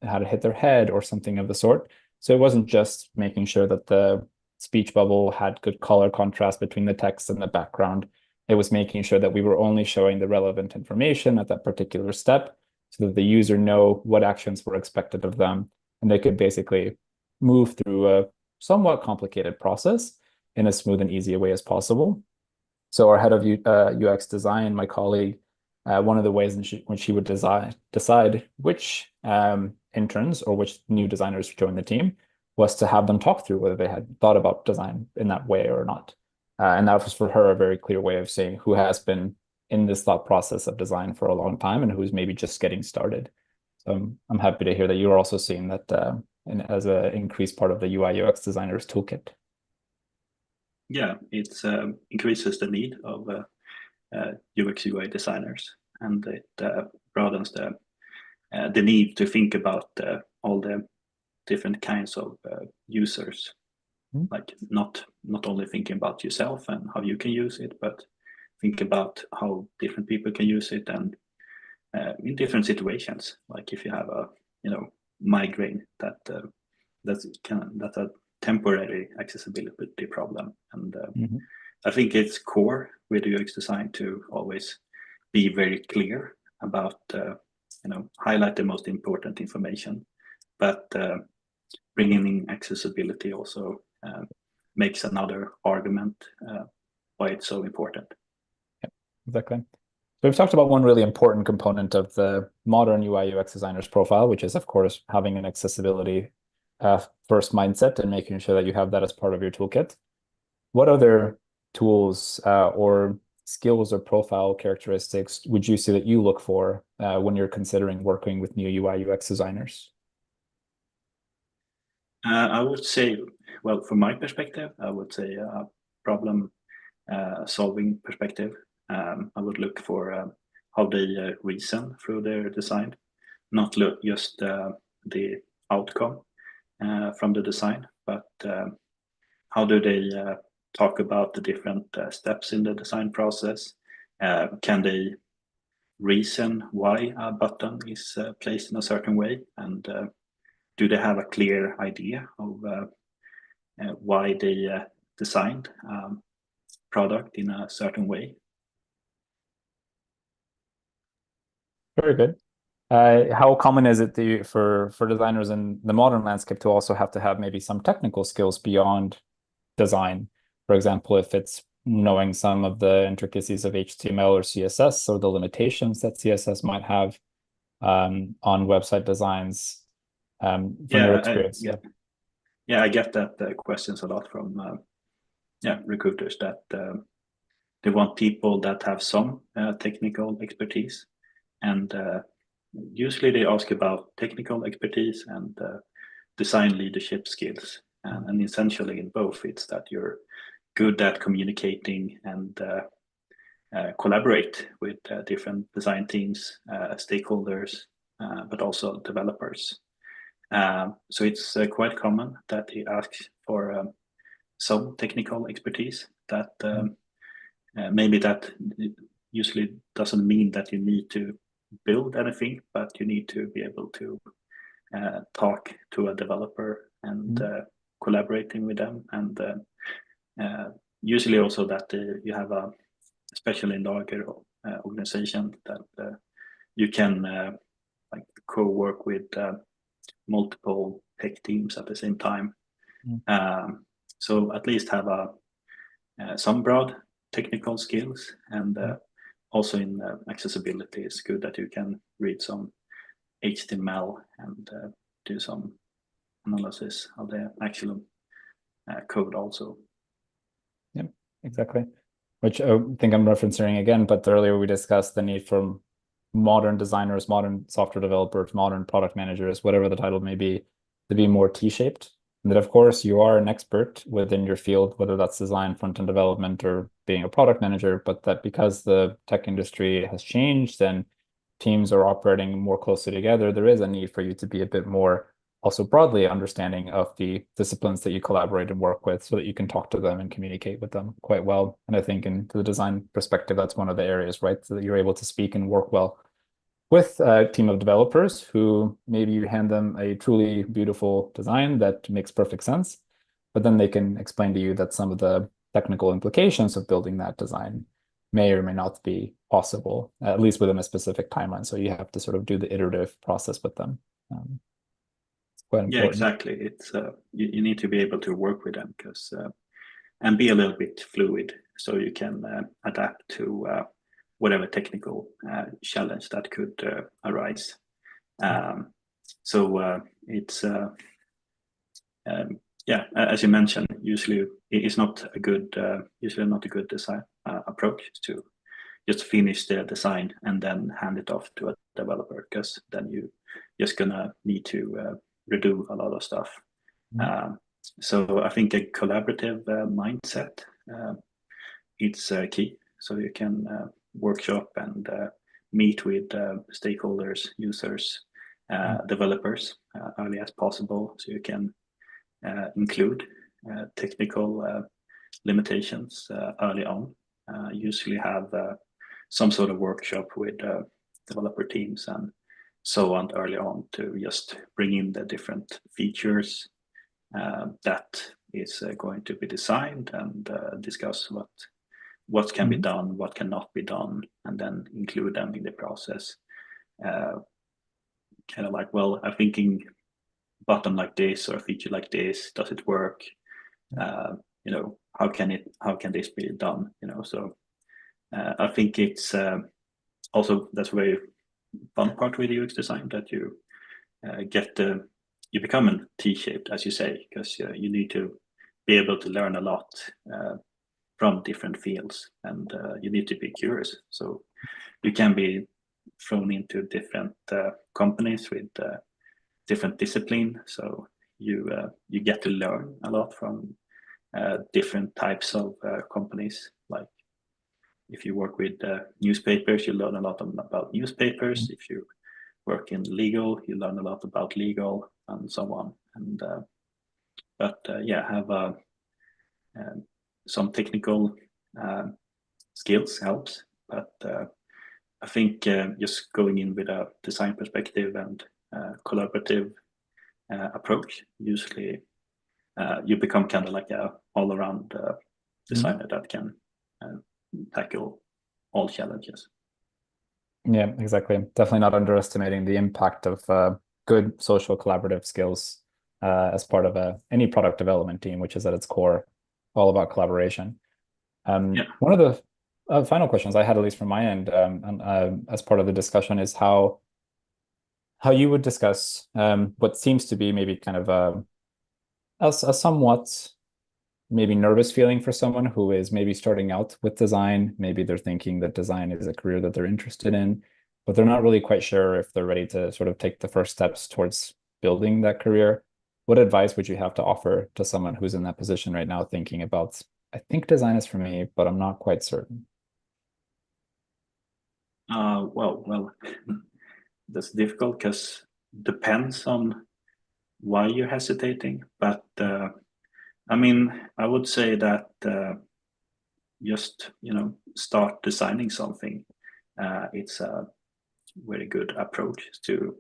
C: had hit their head or something of the sort. So it wasn't just making sure that the speech bubble had good color contrast between the text and the background. It was making sure that we were only showing the relevant information at that particular step so that the user know what actions were expected of them, and they could basically move through a somewhat complicated process in as smooth and easy a way as possible. So our head of UX design, my colleague, one of the ways when she would decide which interns or which new designers join the team was to have them talk through whether they had thought about design in that way or not. And that was for her a very clear way of saying who has been in this thought process of design for a long time and who's maybe just getting started. So I'm happy to hear that you're also seeing that as an increased part of the UI UX designer's toolkit.
D: Yeah, it increases the need of UX UI designers, and it broadens the need to think about all the different kinds of users. Like not only thinking about yourself and how you can use it, but think about how different people can use it, and in different situations. Like if you have a migraine, that's a temporary accessibility problem, and I think it's core with UX design to always be very clear about highlight the most important information, but bringing in accessibility also makes another argument why it's so important.
C: Yeah, exactly. So we've talked about one really important component of the modern UI UX designer's profile, which is, of course, having an accessibility first mindset and making sure that you have that as part of your toolkit. What other tools or skills or profile characteristics would you say that you look for when you're considering working with new UI UX designers?
D: I would say, well, from my perspective, I would say a problem solving perspective. I would look for how they reason through their design, not look just the outcome from the design, but how do they talk about the different steps in the design process? Can they reason why a button is placed in a certain way, and do they have a clear idea of why they designed product in a certain way?
C: Very good. How common is it for designers in the modern landscape to also have to have maybe some technical skills beyond design? For example, if it's knowing some of the intricacies of HTML or CSS or the limitations that CSS might have on website designs. From your experience.
D: Yeah, I get that questions a lot from recruiters that they want people that have some technical expertise, and usually they ask about technical expertise and design leadership skills, and essentially in both it's that you're good at communicating and collaborate with different design teams, stakeholders, but also developers. So it's quite common that he asks for some technical expertise that maybe that usually doesn't mean that you need to build anything, but you need to be able to talk to a developer and collaborating with them, and usually also that you have a, especially in larger organization, that you can like co-work with multiple tech teams at the same time. So at least have some broad technical skills, and also in accessibility, it's good that you can read some HTML and do some analysis of the actual code also.
C: Yeah, exactly. Which I think I'm referencing again, but earlier we discussed the need for modern designers, modern software developers, modern product managers, whatever the title may be, to be more T-shaped. And that, of course, you are an expert within your field, whether that's design, front-end development, or being a product manager, but that because the tech industry has changed and teams are operating more closely together, there is a need for you to be a bit more also broadly understanding of the disciplines that you collaborate and work with, so that you can talk to them and communicate with them quite well. And I think in the design perspective, that's one of the areas, right? So that you're able to speak and work well with a team of developers who maybe you hand them a truly beautiful design that makes perfect sense, but then they can explain to you that some of the technical implications of building that design may or may not be possible, at least within a specific timeline. So you have to sort of do the iterative process with them. Quite important.
D: Yeah, exactly. It's you need to be able to work with them, because and be a little bit fluid, so you can adapt to whatever technical challenge that could arise. So it's yeah, as you mentioned, usually it's not a good usually not a good design approach to just finish the design and then hand it off to a developer, because then you just gonna need to redo a lot of stuff. So I think a collaborative mindset it's key, so you can workshop and meet with stakeholders, users, developers early as possible, so you can include technical limitations early on. Usually have some sort of workshop with developer teams and so on early on, to just bring in the different features that is going to be designed, and discuss what can be done, what cannot be done, and then include them in the process. Kind of like, well, I'm thinking button like this or a feature like this, does it work? You know, how can this be done? You know, so I think it's also that's very fun part with UX design, that you you become a T-shaped, as you say, because you need to be able to learn a lot from different fields, and you need to be curious. So you can be thrown into different companies with different discipline. So you get to learn a lot from different types of companies. Like if you work with newspapers, you learn a lot about newspapers. If you work in legal, you learn a lot about legal, and so on. And but yeah, have some technical skills helps. But I think just going in with a design perspective and collaborative approach, usually you become kind of like a all-around designer that can tackle all challenges.
C: Yeah, exactly. Definitely not underestimating the impact of good social collaborative skills as part of any product development team, which is at its core all about collaboration. One of the final questions I had, at least from my end, as part of the discussion, is how you would discuss what seems to be maybe kind of a somewhat maybe nervous feeling for someone who is maybe starting out with design. Maybe they're thinking that design is a career that they're interested in, but they're not really quite sure if they're ready to sort of take the first steps towards building that career. What advice would you have to offer to someone who's in that position right now, thinking about, I think design is for me, but I'm not quite certain?
D: Well, that's difficult because depends on why you're hesitating. But I mean, I would say that just start designing something. It's a very good approach to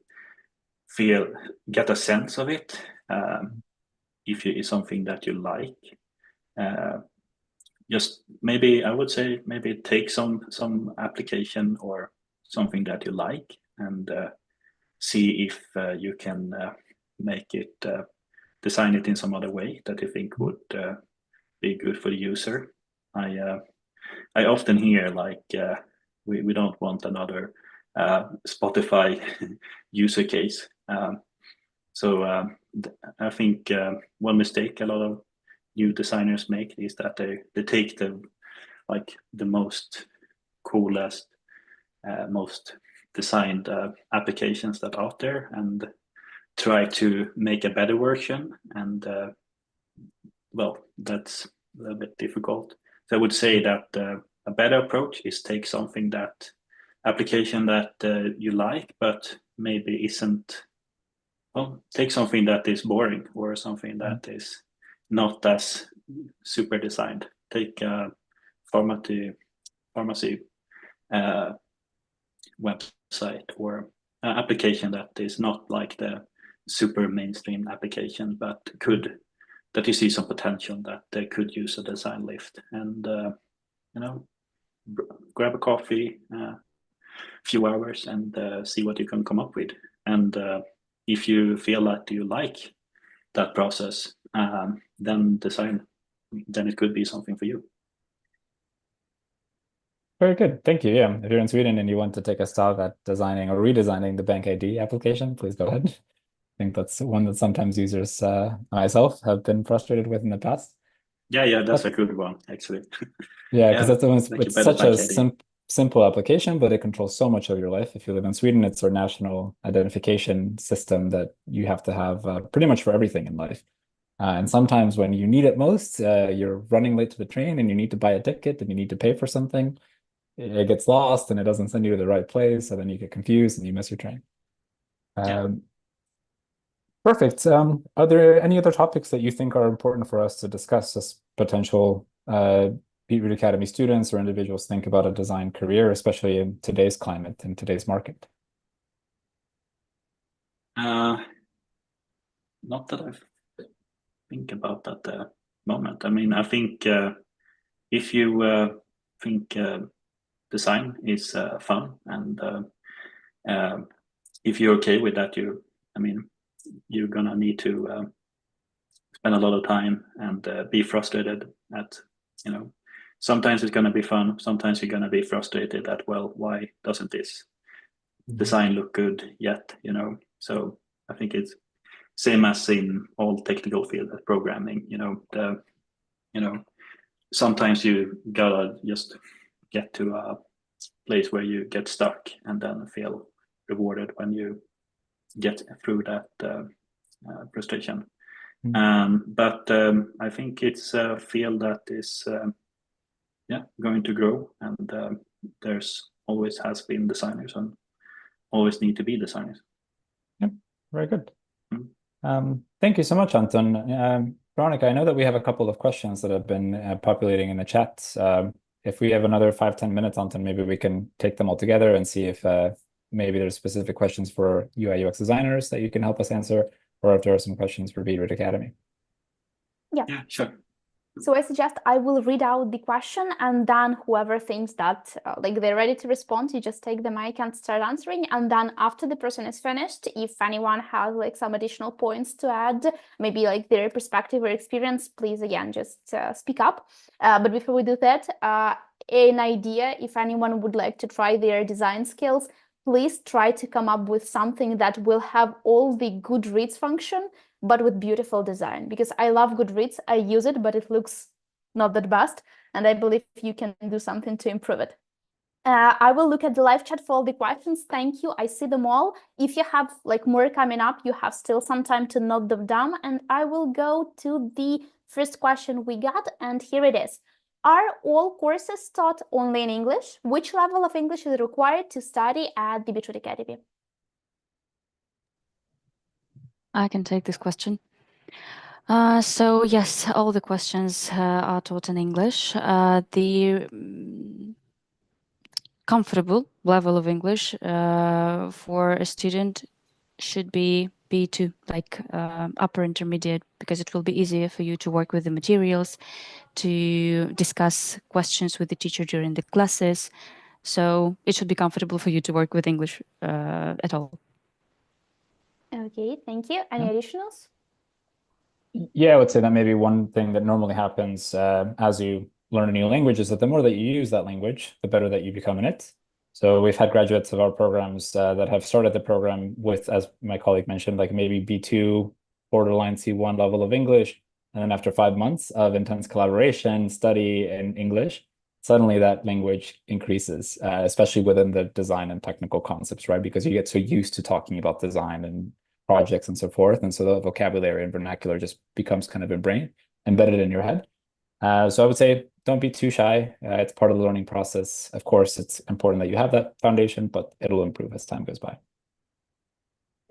D: get a sense of it. If it's something that you like, just maybe I would say maybe take some application or something that you like and see if you can make it design it in some other way that you think would be good for the user. I often hear like we don't want another Spotify user case. So I think one mistake a lot of new designers make is that they take the most coolest, most designed applications that are out there and try to make a better version. And well, that's a little bit difficult. So I would say that a better approach is take something application that you like, but maybe isn't. Well, take something that is boring or something that is not as super designed. Take a pharmacy website or an application that is not like the super mainstream application, but that you see some potential that they could use a design lift, and grab a coffee, few hours, and see what you can come up with. And if you feel that you like that process, then it could be something for you.
C: Very good. Thank you. Yeah. If you're in Sweden and you want to take a stab at designing or redesigning the Bank ID application, please go ahead. I think that's one that sometimes users, myself, have been frustrated with in the past.
D: Yeah, that's a good one, actually.
C: Yeah, because that's the one.
D: Like
C: It's such a simple application, but it controls so much of your life. If you live in Sweden, it's our national identification system that you have to have pretty much for everything in life. And sometimes when you need it most, you're running late to the train and you need to buy a ticket and you need to pay for something. It gets lost and it doesn't send you to the right place. So then you get confused and you miss your train. Perfect. Are there any other topics that you think are important for us to discuss as potential Beetroot Academy students or individuals think about a design career, especially in today's climate, in today's market?
D: Not that I think about at the moment. I mean, I think if you think design is fun, and if you're okay with that, you're gonna need to spend a lot of time and be frustrated at, sometimes it's gonna be fun, sometimes you're gonna be frustrated at, well, why doesn't this design look good yet? So I think it's same as in all technical field of programming. Sometimes you gotta just get to a place where you get stuck and then feel rewarded when you get through that frustration. But I think it's a field that is going to grow, and there's always has been designers and always need to be designers.
C: Yep, very good. Thank you so much, Anton. Veronica, I know that we have a couple of questions that have been populating in the chat. If we have another 5-10 minutes, Anton, maybe we can take them all together and see if maybe there's specific questions for UI UX designers that you can help us answer, or if there are some questions for Beetroot Academy.
D: Yeah, sure.
A: So I suggest I will read out the question, and then whoever thinks that they're ready to respond, you just take the mic and start answering. And then after the person is finished, if anyone has some additional points to add, maybe their perspective or experience, please again just speak up. But before we do that, an idea, if anyone would like to try their design skills, please try to come up with something that will have all the Goodreads function, but with beautiful design, because I love Goodreads. I use it, but it looks not that best. And I believe you can do something to improve it. I will look at the live chat for all the questions. Thank you. I see them all. If you have more coming up, you have still some time to note them down. And I will go to the first question we got. And here it is. Are all courses taught only in English? Which level of English is required to study at the Beetroot Academy?
B: I can take this question. So yes, all the questions are taught in English. The comfortable level of English for a student should be B2, like upper intermediate, because it will be easier for you to work with the materials, to discuss questions with the teacher during the classes. So it should be comfortable for you to work with English at all.
A: Okay, thank you. Any additionals?
C: Yeah, I would say that maybe one thing that normally happens as you learn a new language is that the more that you use that language, the better that you become in it. So we've had graduates of our programs that have started the program with, as my colleague mentioned, like maybe B2, borderline C1 level of English. And then after 5 months of intense collaboration, study in English, suddenly that language increases, especially within the design and technical concepts, right? Because you get so used to talking about design and projects and so forth. And so the vocabulary and vernacular just becomes kind of embedded in your head. So I would say don't be too shy. It's part of the learning process. Of course, it's important that you have that foundation, but it'll improve as time goes by.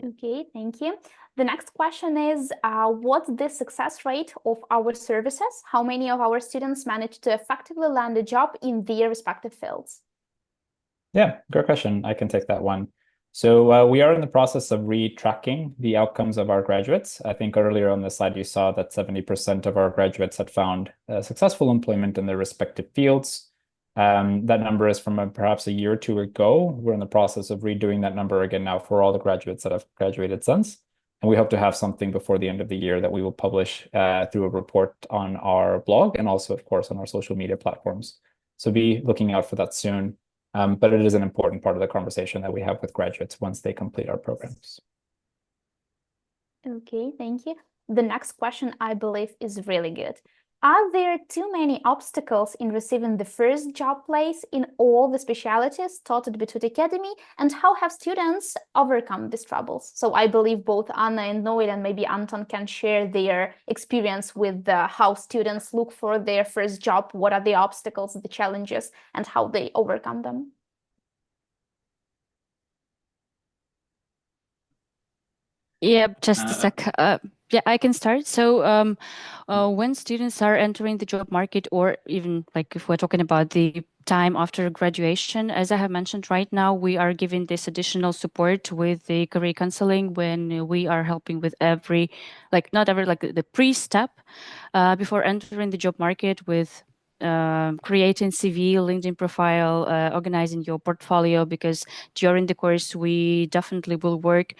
A: Okay, thank you. The next question is, what's the success rate of our services? How many of our students manage to effectively land a job in their respective fields?
C: Yeah, great question. I can take that one. So we are in the process of retracking the outcomes of our graduates. I think earlier on the slide you saw that 70% of our graduates had found successful employment in their respective fields. That number is from perhaps a year or two ago. We're in the process of redoing that number again now for all the graduates that have graduated since. And we hope to have something before the end of the year that we will publish through a report on our blog and also, of course, on our social media platforms. So be looking out for that soon. But it is an important part of the conversation that we have with graduates once they complete our programs.
A: Okay, thank you. The next question, I believe, is really good. Are there too many obstacles in receiving the first job place in all the specialities taught at Beetroot Academy, and how have students overcome these troubles? So I believe both Anna and Noel and maybe Anton can share their experience with how students look for their first job, what are the obstacles, the challenges, and how they overcome them.
B: Yeah, just a sec. Yeah, I can start. So when students are entering the job market, or even like if we're talking about the time after graduation, as I have mentioned right now, we are giving this additional support with the career counseling when we are helping with every, like not every, like the pre-step before entering the job market with creating CV, LinkedIn profile, organizing your portfolio, because during the course we definitely will work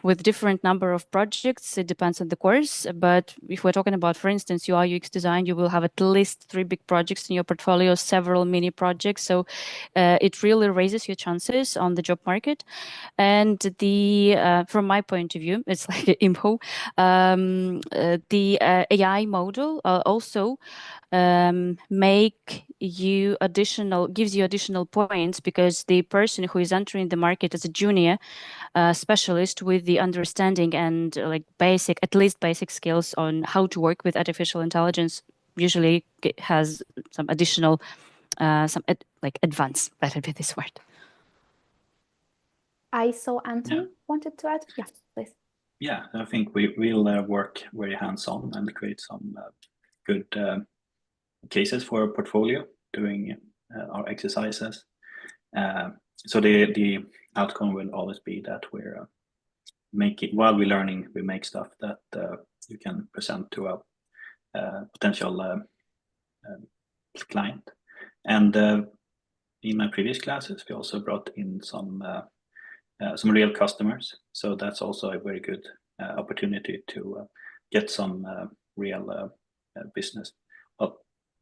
B: with different number of projects. It depends on the course. But if we're talking about, for instance, UI UX design, you will have at least 3 big projects in your portfolio, several mini projects. So it really raises your chances on the job market. And from my point of view, it's like info. The AI model also gives you additional points, because the person who is entering the market as a junior specialist with the understanding and like at least basic skills on how to work with artificial intelligence usually has some additional advance. That would be this word.
A: I saw Anton wanted to add. Yeah, please.
D: Yeah, I think we'll work very hands-on and create some good cases for a portfolio doing our exercises. So the outcome will always be that we're while we're learning, we make stuff that you can present to a potential client. And in my previous classes, we also brought in some real customers. So that's also a very good opportunity to get some real business,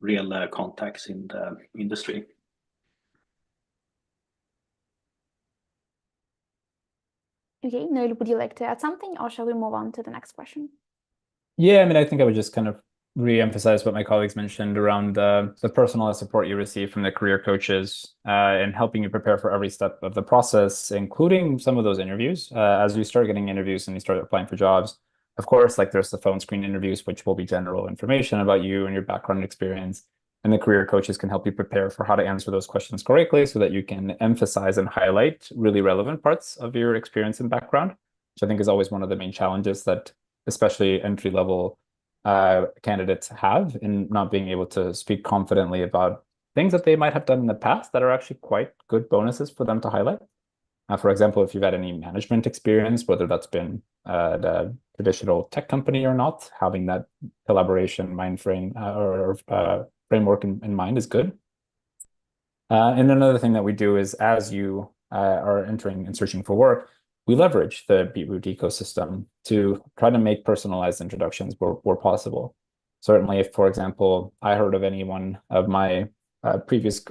D: real contacts in the industry.
A: Okay, Noel, would you like to add something, or shall we move on to the next question?
C: Yeah, I mean, I think I would just kind of re-emphasize what my colleagues mentioned around the personalized support you receive from the career coaches and helping you prepare for every step of the process, including some of those interviews. As you start getting interviews and you start applying for jobs, of course, like there's the phone screen interviews, which will be general information about you and your background experience. And the career coaches can help you prepare for how to answer those questions correctly so that you can emphasize and highlight really relevant parts of your experience and background. which I think is always one of the main challenges that especially entry-level candidates have in not being able to speak confidently about things that they might have done in the past that are actually quite good bonuses for them to highlight. For example, if you've had any management experience, whether that's been the traditional tech company or not, having that collaboration mind frame or framework in mind is good. And another thing that we do is as you are entering and searching for work, we leverage the Beetroot ecosystem to try to make personalized introductions where possible. Certainly, if, for example, I heard of any one of my previous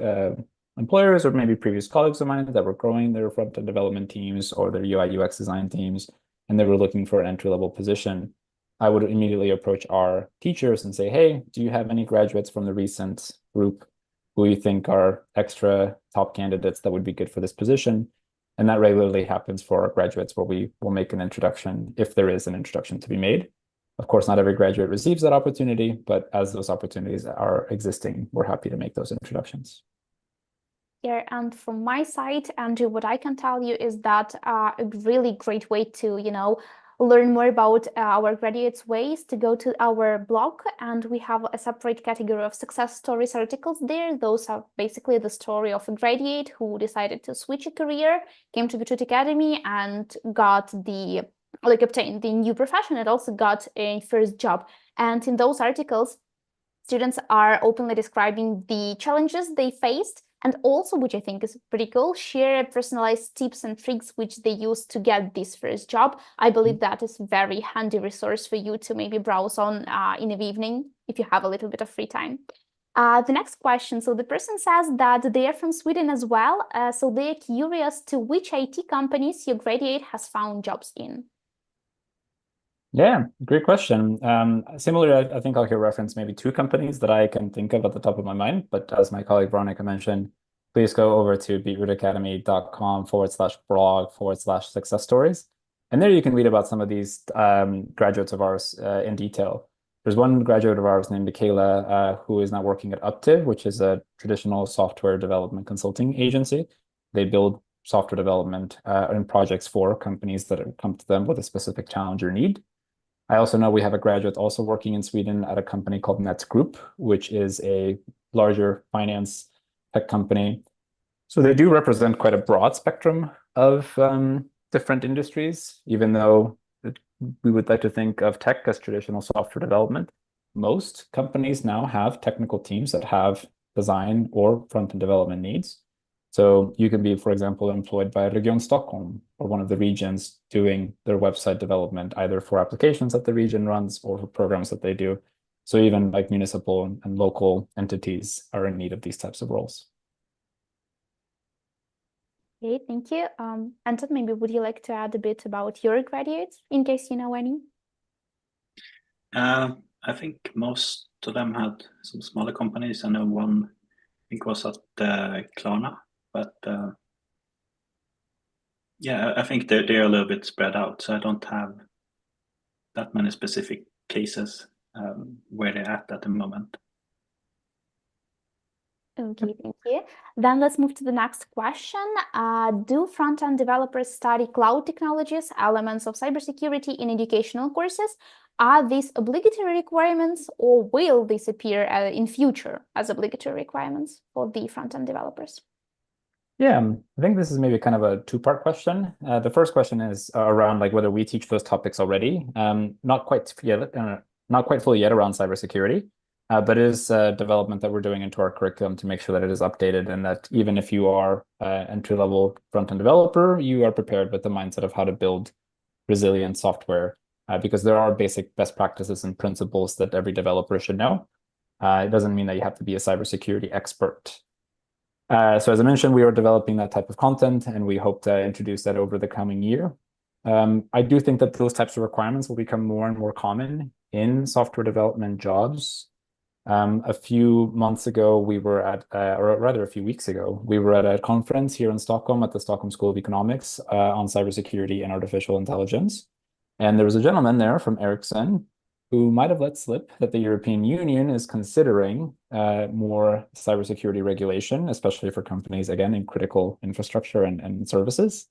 C: employers or maybe previous colleagues of mine that were growing their front-end development teams or their UI UX design teams, and they were looking for an entry-level position, I would immediately approach our teachers and say, hey, do you have any graduates from the recent group who you think are extra top candidates that would be good for this position? And that regularly happens for our graduates, where we will make an introduction if there is an introduction to be made. Of course, not every graduate receives that opportunity, but as those opportunities are existing, we're happy to make those introductions.
A: Yeah, and from my side, Andrew, what I can tell you is that a really great way to, learn more about our graduates' ways to go to our blog, and we have a separate category of success stories articles there. Those are basically the story of a graduate who decided to switch a career, came to Beetroot Academy, and got obtained the new profession, and also got a first job. And in those articles, students are openly describing the challenges they faced, and also, which I think is pretty cool, share personalized tips and tricks which they use to get this first job. I believe that is a very handy resource for you to maybe browse on in the evening if you have a little bit of free time. The next question, so the person says that they are from Sweden as well, so they are curious to which IT companies your graduate has found jobs in.
C: Yeah, great question. Similarly, I think I'll here reference maybe two companies that I can think of at the top of my mind, but as my colleague Veronica mentioned, please go over to beetrootacademy.com/blog/success stories. And there you can read about some of these graduates of ours in detail. There's one graduate of ours named Michaela who is now working at Uptiv, which is a traditional software development consulting agency. They build software development and projects for companies that come to them with a specific challenge or need. I also know we have a graduate also working in Sweden at a company called Nets Group, which is a larger finance tech company. So they do represent quite a broad spectrum of different industries, even though we would like to think of tech as traditional software development. Most companies now have technical teams that have design or front-end development needs. So you can be, for example, employed by Region Stockholm or one of the regions doing their website development, either for applications that the region runs or for programs that they do. So even like municipal and local entities are in need of these types of roles.
A: Okay, thank you. Anton, maybe would you like to add a bit about your graduates, in case you know any?
D: I think most of them had some smaller companies. I know one, I think, was at Klarna, but yeah, I think they're a little bit spread out, so I don't have that many specific cases where they're at the moment.
A: Okay, thank you. Then let's move to the next question. Do front-end developers study cloud technologies, elements of cybersecurity in educational courses? Are these obligatory requirements, or will this appear in future as obligatory requirements for the front-end developers?
C: Yeah, I think this is maybe kind of a two-part question. The first question is around like whether we teach those topics already. Not quite fully yet around cybersecurity, but it is development that we're doing into our curriculum to make sure that it is updated, and that even if you are an entry-level front-end developer, you are prepared with the mindset of how to build resilient software, because there are basic best practices and principles that every developer should know. It doesn't mean that you have to be a cybersecurity expert. So as I mentioned, we are developing that type of content, and we hope to introduce that over the coming year. I do think that those types of requirements will become more and more common in software development jobs. A few months ago, we were at, or rather a few weeks ago, we were at a conference here in Stockholm at the Stockholm School of Economics on cybersecurity and artificial intelligence. And there was a gentleman there from Ericsson who might have let slip that the European Union is considering more cybersecurity regulation, especially for companies, again, in critical infrastructure and services.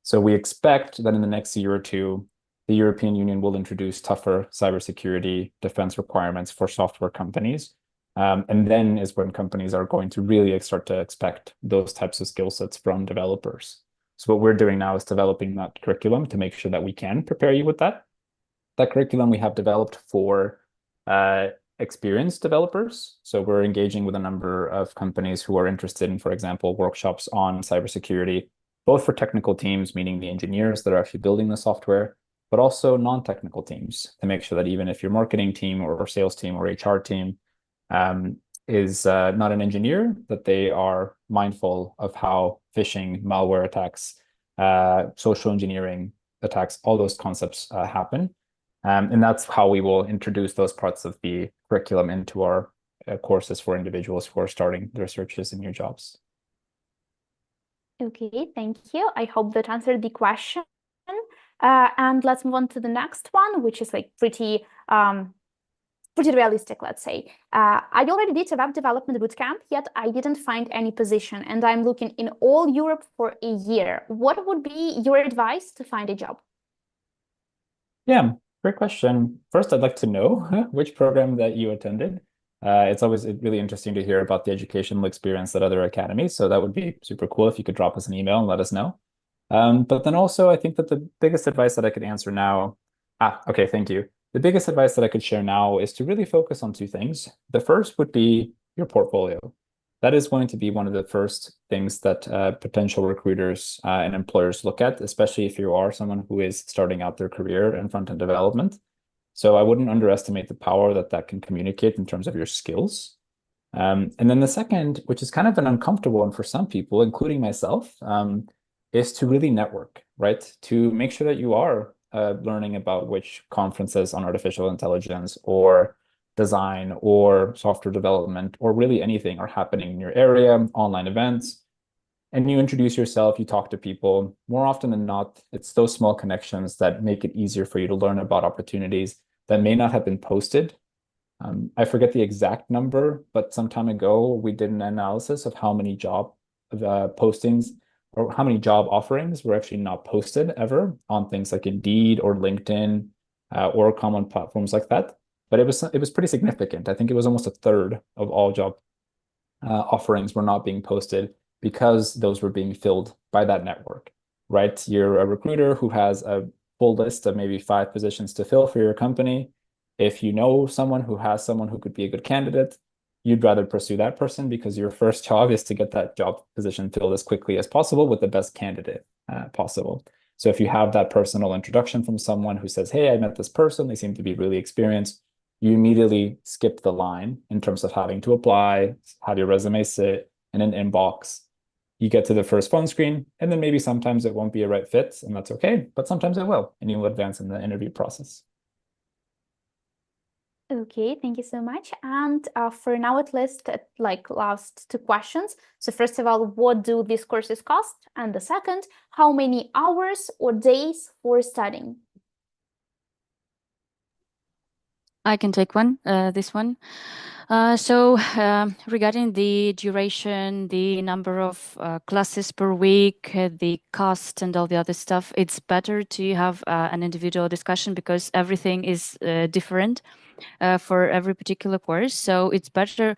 C: So we expect that in the next year or two, the European Union will introduce tougher cybersecurity defense requirements for software companies. And then is when companies are going to really start to expect those types of skill sets from developers. So what we're doing now is developing that curriculum to make sure that we can prepare you with that. That curriculum we have developed for experienced developers. So we're engaging with a number of companies who are interested in, for example, workshops on cybersecurity, both for technical teams, meaning the engineers that are actually building the software, but also non-technical teams to make sure that even if your marketing team or sales team or HR team is not an engineer, that they are mindful of how phishing, malware attacks, social engineering attacks, all those concepts happen. And that's how we will introduce those parts of the curriculum into our courses for individuals who are starting their searches in new jobs.
A: Okay, thank you. I hope that answered the question. And let's move on to the next one, which is like pretty realistic, let's say. I already did a web development bootcamp, yet I didn't find any position, and I'm looking in all Europe for a year. What would be your advice to find a job?
C: Yeah, great question. First, I'd like to know which program that you attended. It's always really interesting to hear about the educational experience at other academies. So that would be super cool if you could drop us an email and let us know. But then also, I think that the biggest advice that I could answer now, okay, thank you. The biggest advice that I could share now is to really focus on two things. The first would be your portfolio. That is going to be one of the first things that potential recruiters and employers look at, especially if you are someone who is starting out their career in front-end development. So I wouldn't underestimate the power that that can communicate in terms of your skills. And then the second, which is kind of an uncomfortable one for some people, including myself, is to really network, right? To make sure that you are learning about which conferences on artificial intelligence or design or software development or really anything are happening in your area, online events, and you introduce yourself, you talk to people. More often than not, it's those small connections that make it easier for you to learn about opportunities that may not have been posted. I forget the exact number, but some time ago, we did an analysis of how many job postings or how many job offerings were actually not posted ever on things like Indeed or LinkedIn or common platforms like that. But it was pretty significant. I think it was almost a third of all job offerings were not being posted because those were being filled by that network, right? You're a recruiter who has a full list of maybe 5 positions to fill for your company. If you know someone who has someone who could be a good candidate, you'd rather pursue that person because your first job is to get that job position filled as quickly as possible with the best candidate possible. So if you have that personal introduction from someone who says, hey, I met this person, they seem to be really experienced, you immediately skip the line in terms of having to apply, have your resume sit in an inbox. You get to the first phone screen, and then maybe sometimes it won't be a right fit, and that's okay, but sometimes it will, and you will advance in the interview process.
A: Okay, thank you so much. And for now, at least, like last 2 questions. So first of all, what do these courses cost? And the second, how many hours or days for studying?
B: I can take this one. Regarding the duration, the number of classes per week, the cost and all the other stuff, it's better to have an individual discussion because everything is different for every particular course. So it's better,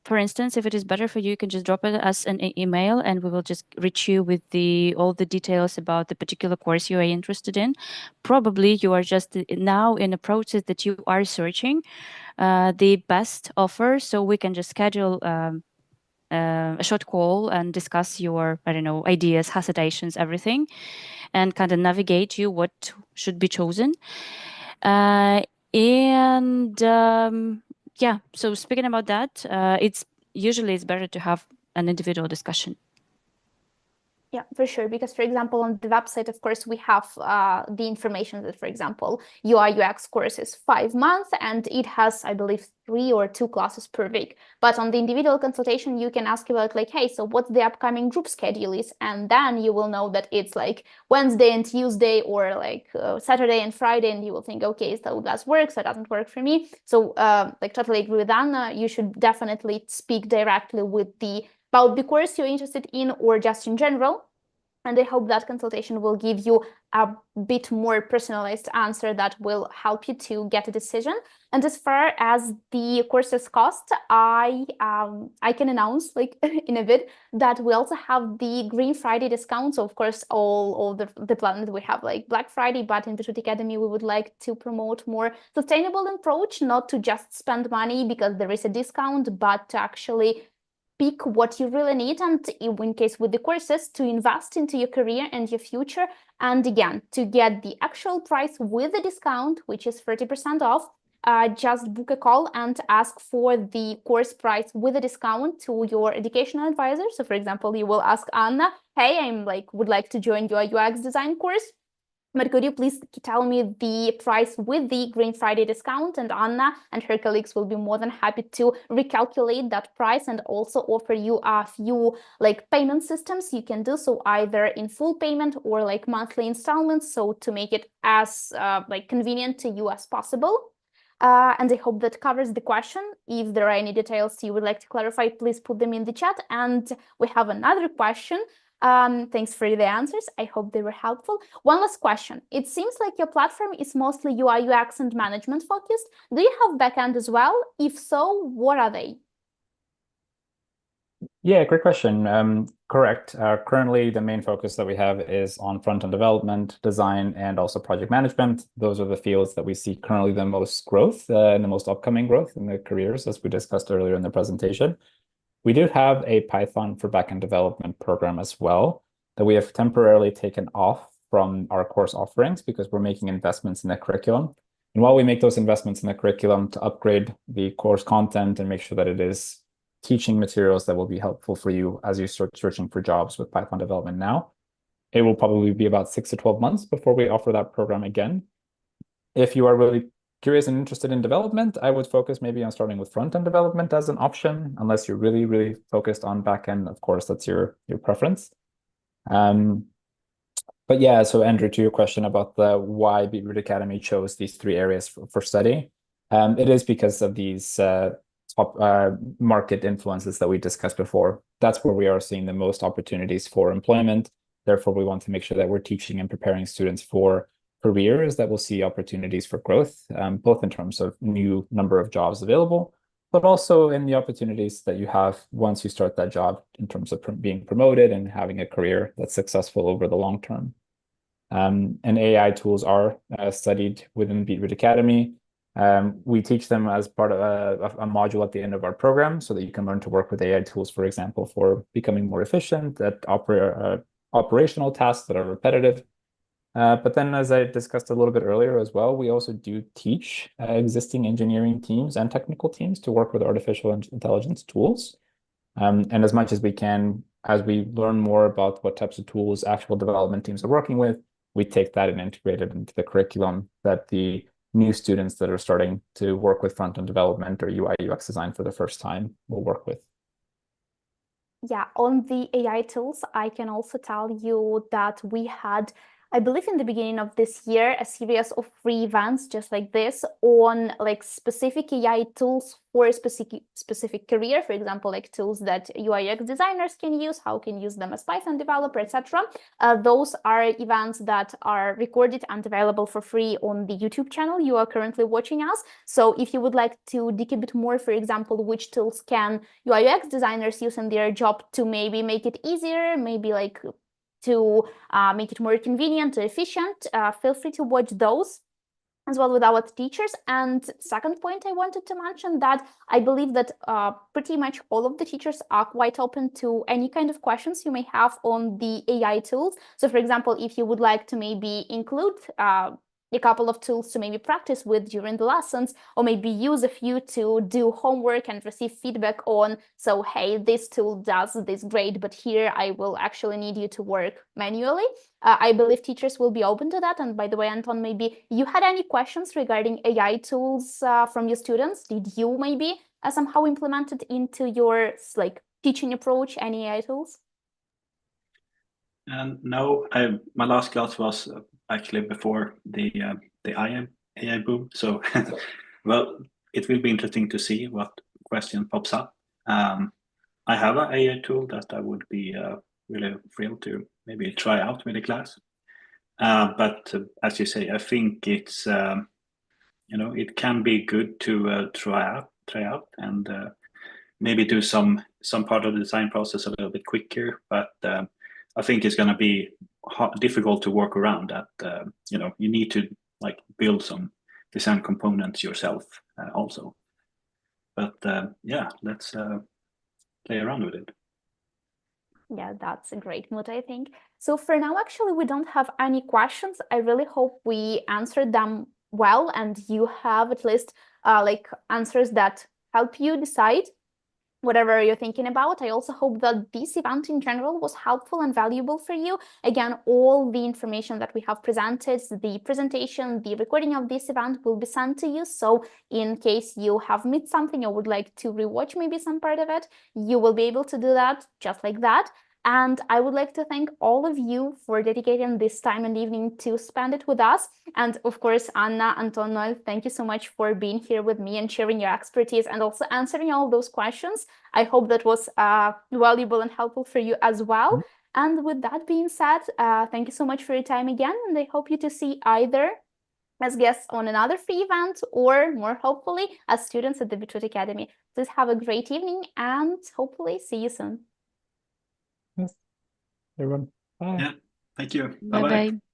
B: for instance, if it is better for you, you can just drop it as an email and we will just reach you with all the details about the particular course you are interested in. Probably you are just now in a process that you are searching the best offer, so we can just schedule a short call and discuss your, I don't know, ideas, hesitations, everything, and kind of navigate you what should be chosen. Yeah, so speaking about that, it's better to have an individual discussion.
A: Yeah, for sure. Because, for example, on the website, of course, we have the information that, for example, UI UX course is 5 months and it has, I believe, 3 or 2 classes per week. But on the individual consultation, you can ask about like, hey, so what's the upcoming group schedule is? And then you will know that it's like Wednesday and Tuesday or like Saturday and Friday. And you will think, okay, so that works, that doesn't work for me. So like totally agree with Anna. You should definitely speak directly with about the course you're interested in or just in general. And I hope that consultation will give you a bit more personalized answer that will help you to get a decision. And as far as the courses cost, I can announce like in a bit that we also have the Green Friday discount. So of course, all the plan that we have like Black Friday, but in Beetroot Academy, we would like to promote more sustainable approach, not to just spend money because there is a discount, but to actually pick what you really need, and in case with the courses, to invest into your career and your future. And again, to get the actual price with the discount, which is 30% off, just book a call and ask for the course price with a discount to your educational advisor. So for example, you will ask Anna, hey, would like to join your UX design course, but could you please tell me the price with the Green Friday discount? And Anna and her colleagues will be more than happy to recalculate that price and also offer you a few like payment systems you can do. So either in full payment or like monthly installments. So to make it as like convenient to you as possible. And I hope that covers the question. If there are any details you would like to clarify, please put them in the chat. And we have another question. Thanks for the answers. I hope they were helpful. One last question. It seems like your platform is mostly UI, UX, and management focused. Do you have backend as well? If so, what are they?
C: Yeah, great question. Correct. Currently, the main focus that we have is on front-end development, design, and also project management. Those are the fields that we see currently the most growth and the most upcoming growth in the careers, as we discussed earlier in the presentation. We do have a Python for backend development program as well that we have temporarily taken off from our course offerings because we're making investments in the curriculum. And while we make those investments in the curriculum to upgrade the course content and make sure that it is teaching materials that will be helpful for you as you start searching for jobs with Python development now, it will probably be about 6 to 12 months before we offer that program again. If you are really curious and interested in development, I would focus maybe on starting with front-end development as an option, unless you're really, really focused on back-end. Of course, that's your preference. But yeah, so Andrew, to your question about the why Beetroot Academy chose these 3 areas for study, it is because of these top market influences that we discussed before. That's where we are seeing the most opportunities for employment. Therefore, we want to make sure that we're teaching and preparing students for careers that will see opportunities for growth, both in terms of new number of jobs available, but also in the opportunities that you have once you start that job in terms of being promoted and having a career that's successful over the long term. And AI tools are studied within Beetroot Academy. We teach them as part of a module at the end of our program so that you can learn to work with AI tools, for example, for becoming more efficient at operational tasks that are repetitive. But then, as I discussed a little bit earlier as well, we also do teach existing engineering teams and technical teams to work with artificial intelligence tools. And as much as we can, as we learn more about what types of tools actual development teams are working with, we take that and integrate it into the curriculum that the new students that are starting to work with front-end development or UI UX design for the first time will work with.
A: Yeah, on the AI tools, I can also tell you that we had, I believe in the beginning of this year, a series of free events just like this on like specific AI tools for a specific career. For example, like tools that UI UX designers can use, how can use them as Python developer, etc. Those are events that are recorded and available for free on the YouTube channel you are currently watching us. So if you would like to dig a bit more, for example, which tools can UI UX designers use in their job to maybe make it easier, maybe like to make it more convenient or efficient, feel free to watch those as well with our teachers. And second point I wanted to mention that I believe that pretty much all of the teachers are quite open to any kind of questions you may have on the AI tools. So for example, if you would like to maybe include a couple of tools to maybe practice with during the lessons, or maybe use a few to do homework and receive feedback on, so hey, this tool does this great, but here I will actually need you to work manually. I believe teachers will be open to that. And by the way, Anton, maybe you had any questions regarding AI tools from your students? Did you maybe somehow implement it into your like teaching approach, any AI tools?
D: No, my last class was actually before the AI boom. So, well, it will be interesting to see what question pops up. I have an AI tool that I would be really thrilled to maybe try out with the class. But as you say, I think it's it can be good to try out and maybe do some part of the design process a little bit quicker. But I think it's going to be difficult to work around that. You need to build some design components yourself also. But yeah, let's play around with it.
A: Yeah, that's a great mood, I think. So for now, actually, we don't have any questions. I really hope we answered them well, and you have at least answers that help you decide whatever you're thinking about. I also hope that this event in general was helpful and valuable for you. Again, all the information that we have presented, the presentation, the recording of this event will be sent to you. So in case you have missed something or would like to rewatch maybe some part of it, you will be able to do that just like that. And I would like to thank all of you for dedicating this time and evening to spend it with us. And of course, Anna, Anton, Noel, thank you so much for being here with me and sharing your expertise and also answering all those questions. I hope that was valuable and helpful for you as well. And with that being said, thank you so much for your time again. And I hope you to see either as guests on another free event or more hopefully as students at the Beetroot Academy. Please have a great evening and hopefully see you soon.
C: Yes. Everyone, bye.
D: Yeah, thank you.
B: Bye-bye.